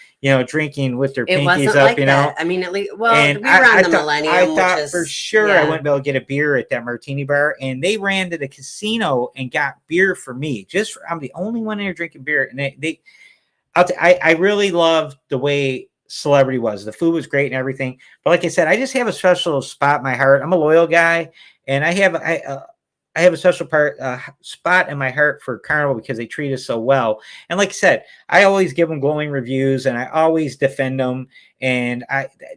S1: drinking with their pinkies up. Like that.
S2: I mean, at least we were on the Millennium.
S1: I thought for sure I wouldn't be able to get a beer at that martini bar, and they ran to the casino and got beer for me. I'm the only one in there drinking beer, and I really loved the way Celebrity was. The food was great and everything, but like I said, I just have a special spot in my heart. I'm a loyal guy, and I have a special spot in my heart for Carnival, because they treat us so well. And like I said, I always give them glowing reviews, and I always defend them, and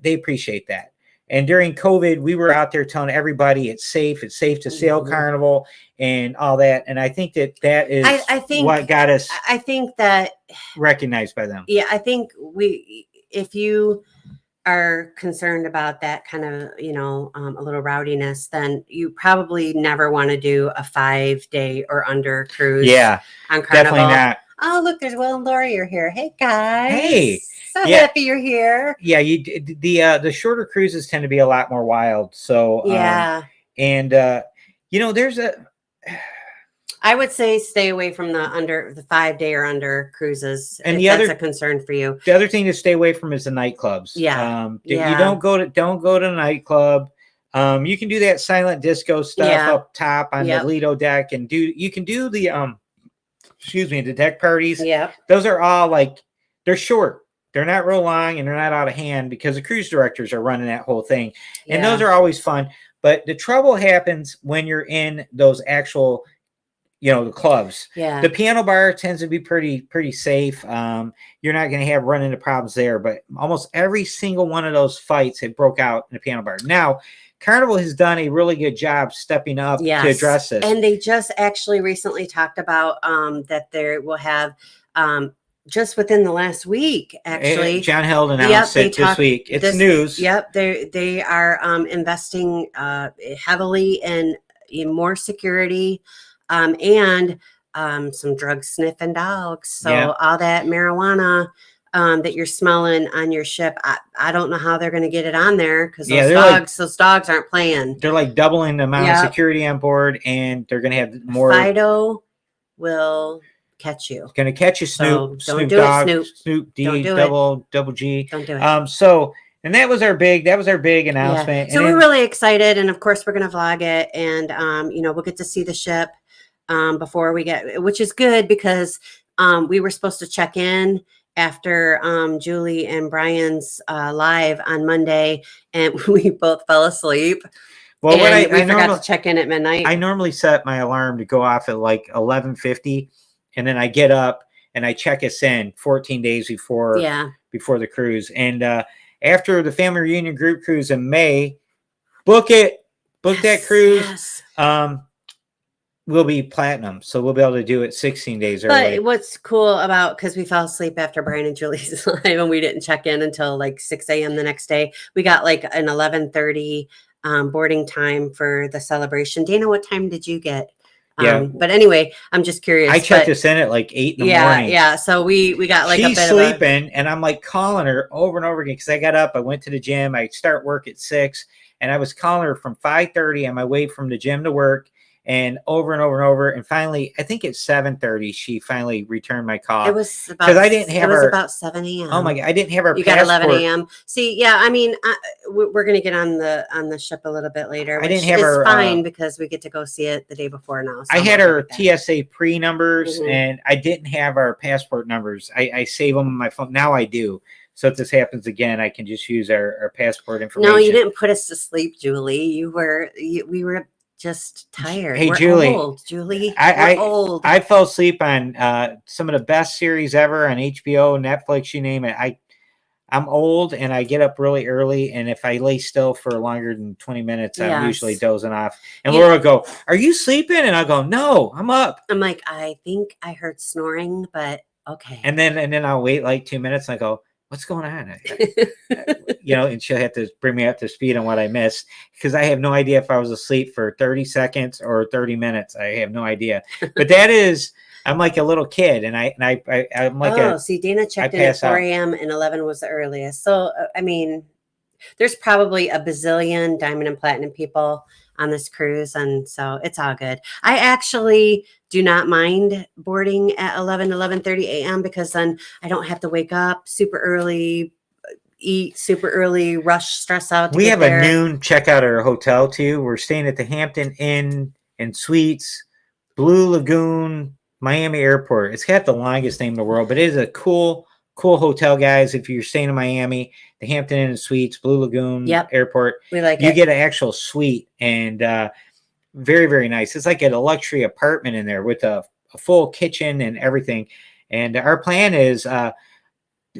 S1: they appreciate that. And during COVID, we were out there telling everybody it's safe to sail Carnival and all that. And I think that is I think what got us.
S2: I think that
S1: recognized by them.
S2: Yeah, I think if you are concerned about that kind of, a little rowdiness, then you probably never want to do a 5-day or under cruise.
S1: Yeah,
S2: on Carnival.
S1: Definitely not.
S2: Oh, look, there's Will and Lori. You're here. Hey, guys.
S1: Hey.
S2: So happy you're here.
S1: Yeah, the shorter cruises tend to be a lot more wild. So there's
S2: I would say stay away from the 5-day or under cruises.
S1: And
S2: that's a concern for you.
S1: The other thing to stay away from is the nightclubs.
S2: Yeah.
S1: You don't go to a nightclub. You can do that silent disco stuff up top on the Lido deck, and you can do the the deck parties.
S2: Yeah.
S1: Those are all they're short. They're not real long, and they're not out of hand, because the cruise directors are running that whole thing. And those are always fun. But the trouble happens when you're in those actual the clubs.
S2: Yeah.
S1: The piano bar tends to be pretty safe. You're not going to have run into problems there, but almost every single one of those fights had broke out in the piano bar. Now, Carnival has done a really good job stepping up to address this.
S2: And they just actually recently talked about that they will have just within the last week, actually.
S1: John Held announced it this week. It's news.
S2: Yep. They are investing heavily in more security, and some drug sniffing dogs. So all that marijuana that you're smelling on your ship, I don't know how they're going to get it on there, because those dogs aren't playing.
S1: They're like doubling the amount of security on board, and they're going to have more.
S2: Fido will catch you.
S1: It's going to catch you, Snoop.
S2: So don't do it, Snoop.
S1: Snoop D,
S2: don't do
S1: double G.
S2: Don't do it.
S1: And that was our big announcement.
S2: Yeah. So we're really excited, and of course we're going to vlog it, and we'll get to see the ship before we get, which is good, because we were supposed to check in after Julie and Brian's live on Monday, and we both fell asleep.
S1: Well,
S2: we forgot to check in at midnight.
S1: I normally set my alarm to go off at like 11:50, and then I get up and I check us in 14 days before the cruise. And after the family reunion group cruise in May, book that cruise.
S2: Yes.
S1: will be platinum, so we'll be able to do it 16 days early.
S2: But what's cool about, because we fell asleep after Brian and Julie's live and we didn't check in until like 6 a.m. the next day, we got like an 11:30 boarding time for the celebration. Dana, what time did you get?
S1: Yeah.
S2: But anyway, I'm just curious.
S1: I checked us in at like 8 in the morning.
S2: Yeah. So we got like
S1: she's
S2: a bit
S1: sleeping, and I'm like calling her over and over again because I got up, I went to the gym, I start work at 6, and I was calling her from 5:30 on my way from the gym to work, and over and over and over, and finally, I think at 7:30, she finally returned my call.
S2: It was about,
S1: I didn't have
S2: it was
S1: her
S2: about 7 a.m.
S1: Oh my God, I didn't have her.
S2: You got 11 a.m. See, yeah, I mean, we're gonna get on the ship a little bit later. Which
S1: I didn't have
S2: is
S1: her
S2: fine because we get to go see it the day before now. So
S1: I had her TSA pre numbers, and I didn't have our passport numbers. I save them on my phone now. I do. So if this happens again, I can just use our passport information.
S2: No, you didn't put us to sleep, Julie. We were just tired.
S1: Hey,
S2: we're
S1: Julie.
S2: Old, Julie. We're old.
S1: I fell asleep on some of the best series ever on HBO, Netflix, you name it. I'm old and I get up really early, and if I lay still for longer than 20 minutes, I'm usually dozing off. And Laura will go, "Are you sleeping?" And I'll go, "No, I'm up."
S2: I'm like, I think I heard snoring, but okay.
S1: And then I'll wait like 2 minutes and I go, "What's going on?" And she'll have to bring me up to speed on what I missed, because I have no idea if I was asleep for 30 seconds or 30 minutes. I have no idea. But I'm like a little kid, and I'm like
S2: see, Dana checked in at 4 a.m. and 11 was the earliest. So, I mean, there's probably a bazillion diamond and platinum people on this cruise, and so it's all good. I actually do not mind boarding at 11:30 a.m. because then I don't have to wake up super early, eat super early, rush, stress out.
S1: We have a noon checkout at our hotel too. We're staying at the Hampton Inn and Suites, Blue Lagoon, Miami Airport. It's got the longest name in the world, but it is a cool hotel, guys. If you're staying in Miami, the Hampton Inn and Suites, Blue Lagoon Airport,
S2: we like
S1: you get an actual suite, and very, very nice. It's like a luxury apartment in there with a full kitchen and everything. And our plan is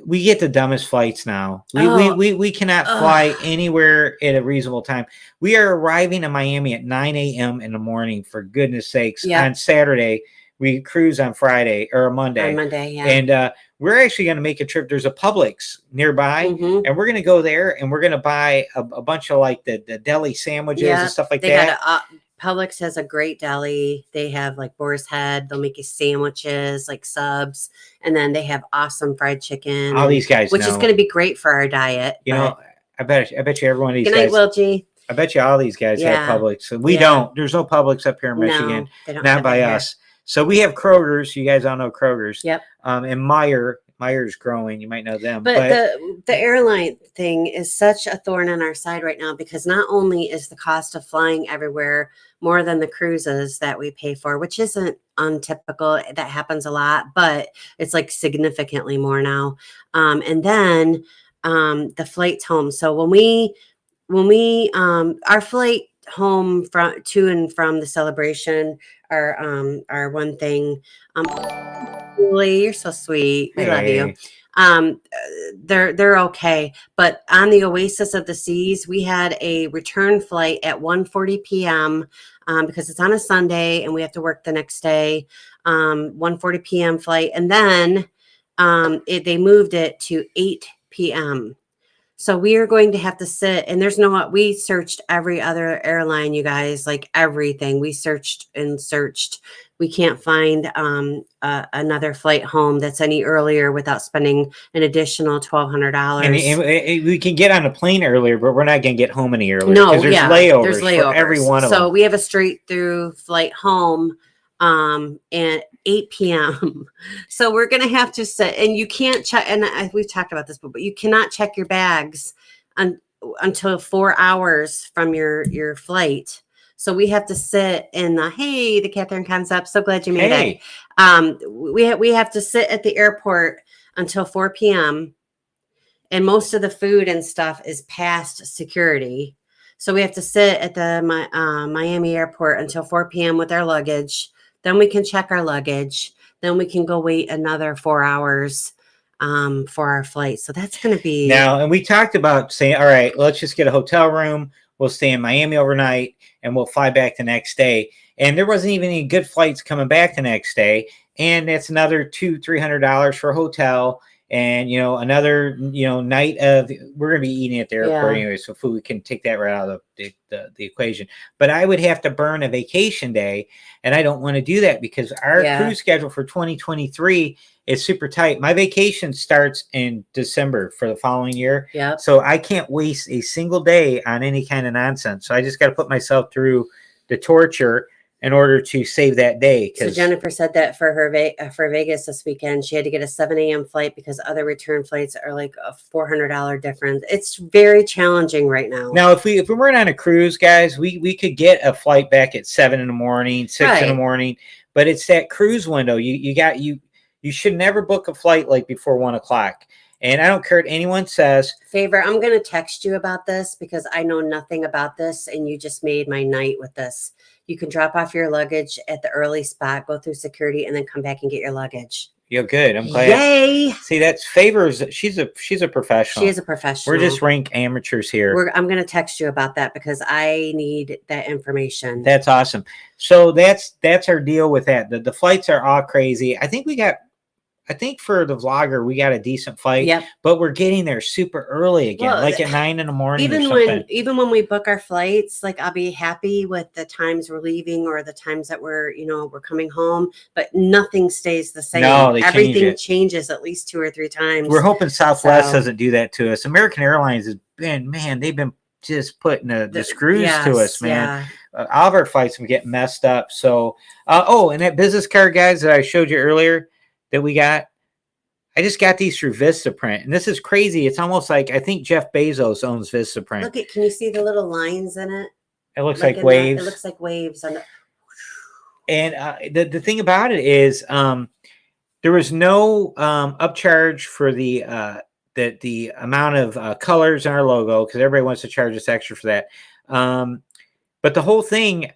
S1: we get the dumbest flights now. We cannot fly anywhere at a reasonable time. We are arriving in Miami at 9 a.m. in the morning, for goodness sakes, on Saturday. We cruise on Friday or Monday.
S2: On Monday, yeah.
S1: And we're actually going to make a trip. There's a Publix nearby, and we're going to go there, and we're going to buy a bunch of like the deli sandwiches and stuff like that.
S2: Publix has a great deli. They have like boar's head. They'll make you sandwiches, like subs, and then they have awesome fried chicken.
S1: All these guys,
S2: which is going to be great for our diet.
S1: You know, I bet you every one of these
S2: guys. Good night, Wilgie.
S1: I bet you all these guys have Publix. So we don't. There's no Publix up here in Michigan.
S2: No,
S1: not by us. So we have Kroger's. You guys all know Kroger's.
S2: Yep.
S1: And Meyer's growing. You might know them.
S2: But the airline thing is such a thorn in our side right now, because not only is the cost of flying everywhere more than the cruises that we pay for, which isn't untypical. That happens a lot, but it's like significantly more now. And then the flights home. So when we our flight home to and from the celebration are one thing. Julie, you're so sweet. We love you. They're okay. But on the Oasis of the Seas, we had a return flight at 1:40 p.m. Because it's on a Sunday and we have to work the next day. 1:40 p.m. flight, and then they moved it to 8 p.m. So we are going to have to sit, and we searched every other airline, you guys, like everything. We searched and searched. We can't find another flight home that's any earlier without spending an additional $1,200.
S1: And we can get on a plane earlier, but we're not going to get home any earlier.
S2: No,
S1: there's layovers for every one of them.
S2: So we have a straight through flight home at 8 p.m. So we're going to have to sit, and you can't check, and we've talked about this, but you cannot check your bags until 4 hours from your flight. So we have to sit in the Catherine Concept. So glad you made it. We have to sit at the airport until 4 p.m. And most of the food and stuff is past security. So we have to sit at the Miami airport until 4 p.m. with our luggage. Then we can check our luggage. Then we can go wait another 4 hours for our flight. So that's going to be
S1: now. And we talked about saying, all right, let's just get a hotel room. we'll stay in Miami overnight, and we'll fly back the next day. And there wasn't even any good flights coming back the next day. And that's another $200-300 for a hotel. And, another, night of, we're going to be eating at the airport anyway. So food, we can take that right out of the equation. But I would have to burn a vacation day. And I don't want to do that because our cruise schedule for 2023 is super tight. My vacation starts in December for the following year.
S2: Yeah.
S1: So I can't waste a single day on any kind of nonsense. So I just got to put myself through the torture in order to save that day.
S2: So Jennifer said that for her for Vegas this weekend, she had to get a 7 a.m. flight because other return flights are like a $400 difference. It's very challenging right now.
S1: Now, if we weren't on a cruise, guys, we could get a flight back at 7 in the morning, 6 in the morning, but it's that cruise window. You should never book a flight like before 1 o'clock. And I don't care what anyone says.
S2: Favor, I'm going to text you about this because I know nothing about this, and you just made my night with this. You can drop off your luggage at the early spot, go through security, and then come back and get your luggage.
S1: You're good. I'm glad.
S2: Yay!
S1: See, that's Favors. She's a professional.
S2: She is a professional.
S1: We're just rank amateurs here.
S2: I'm going to text you about that because I need that information.
S1: That's awesome. So that's our deal with that. The flights are all crazy. I think for the vlogger, we got a decent flight, but we're getting there super early again, like at 9 in the morning.
S2: Even when we book our flights, like I'll be happy with the times we're leaving or the times that we're coming home, but nothing stays the same.
S1: No,
S2: everything changes at least 2 or 3 times.
S1: We're hoping Southwest doesn't do that to us. American Airlines has been, they've been just putting the screws to us, man. All of our flights have get messed up. So, and that business card, guys, that I showed you earlier, that we got, I just got these through Vistaprint, and this is crazy. It's almost like I think Jeff Bezos owns Vistaprint.
S2: Can you see the little lines in it?
S1: It looks like waves.
S2: It looks like waves on it.
S1: And the thing about it is, there was no upcharge for the amount of colors in our logo because everybody wants to charge us extra for that. But the whole thing,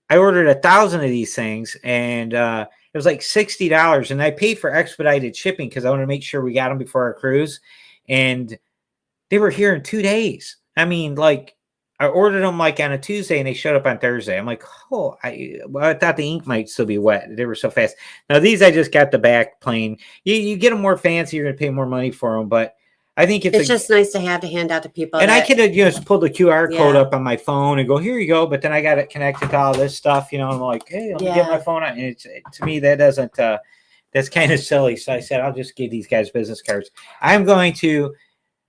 S1: I ordered 1,000 of these things, and it was like $60, and I paid for expedited shipping because I wanted to make sure we got them before our cruise. And they were here in 2 days. I mean, like, I ordered them like on a Tuesday, and they showed up on Thursday. I'm like, I thought the ink might still be wet. They were so fast. Now these, I just got the back plain. You get them more fancy, you're gonna pay more money for them, but I think it's
S2: just nice to have to hand out to people.
S1: And I could have just pulled the QR code up on my phone and go, here you go. But then I got it connected to all this stuff, and I'm like, hey, let me get my phone out. And it's, to me, that doesn't, that's kind of silly. So I said, I'll just give these guys business cards. I'm going to,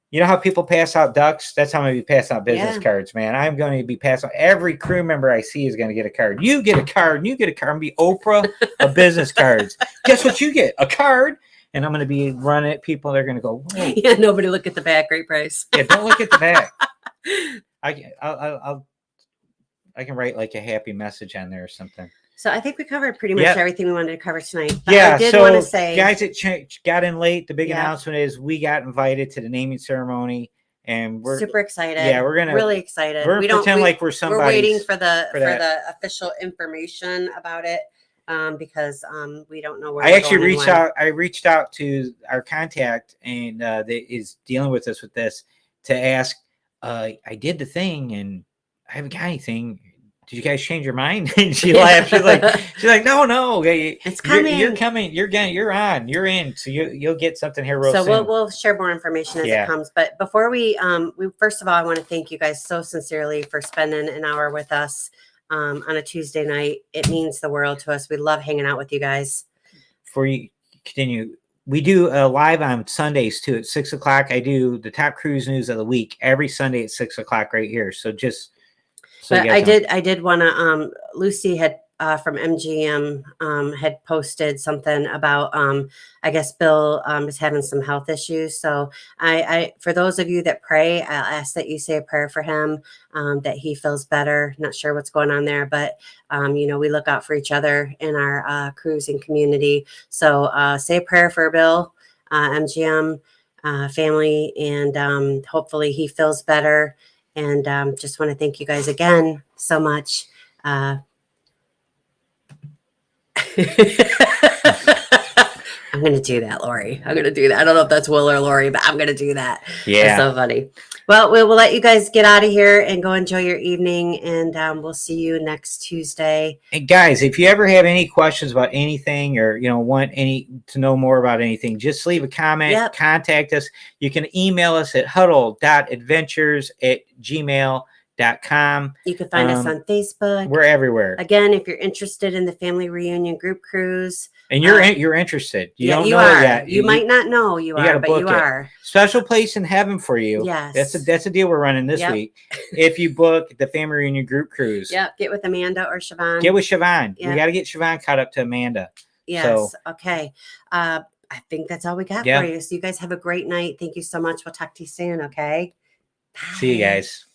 S1: you know how people pass out ducks? That's how I'm going to be passing out business cards, man. I'm going to be passing out. Every crew member I see is going to get a card. You get a card, and you get a card. I'm going to be Oprah of business cards. Guess what you get? A card. And I'm going to be running at people. They're going to go, whoa.
S2: Yeah, nobody look at the back. Great price.
S1: Yeah, don't look at the back. I can write like a happy message on there or something.
S2: So I think we covered pretty much everything we wanted to cover tonight. But
S1: yeah,
S2: I did want to say,
S1: guys that got in late, the big announcement is we got invited to the naming ceremony, and we're
S2: super excited.
S1: Yeah, we're
S2: really excited.
S1: We're pretend like we're somebody.
S2: We're waiting for the official information about it. Because we don't know where
S1: I actually reached out. I reached out to our contact, and that is dealing with us with this, to ask. I did the thing, and I haven't got anything. Did you guys change your mind? And she laughed. She's like, no,
S2: it's coming.
S1: You're coming. You're on. You're in. So you'll get something here real soon.
S2: So we'll share more information as it comes. But before we first of all, I want to thank you guys so sincerely for spending an hour with us. On a Tuesday night. It means the world to us. We love hanging out with you guys.
S1: Before you continue, we do a live on Sundays too at 6 o'clock. I do the top cruise news of the week every Sunday at 6 o'clock right here. So just
S2: but I did want to Lucy had from MGM had posted something about I guess Bill is having some health issues. So I for those of you that pray, I'll ask that you say a prayer for him, that he feels better. Not sure what's going on there, but we look out for each other in our cruising community. So say a prayer for Bill, MGM family, and hopefully he feels better. And just want to thank you guys again so much. I'm going to do that, Lori. I'm going to do that. I don't know if that's Will or Lori, but I'm going to do that.
S1: Yeah.
S2: That's so funny. Well, we'll let you guys get out of here and go enjoy your evening. And we'll see you next Tuesday.
S1: And guys, if you ever have any questions about anything or, want to know more about anything, just leave a comment, contact us. You can email us at huddle.adventures@gmail.com.
S2: You can find us on Facebook.
S1: We're everywhere.
S2: Again, if you're interested in the family reunion group cruise.
S1: And you're interested. You don't know
S2: it
S1: yet.
S2: You might not know you are, but you are.
S1: Special place in heaven for you.
S2: Yes.
S1: That's a deal we're running this week. If you book the family reunion group cruise.
S2: Yep. Get with Amanda or Siobhan.
S1: Get with Siobhan. We got to get Siobhan caught up to Amanda.
S2: Yes. So, okay. I think that's all we got for you. So you guys have a great night. Thank you so much. We'll talk to you soon. Okay.
S1: Bye. See you guys.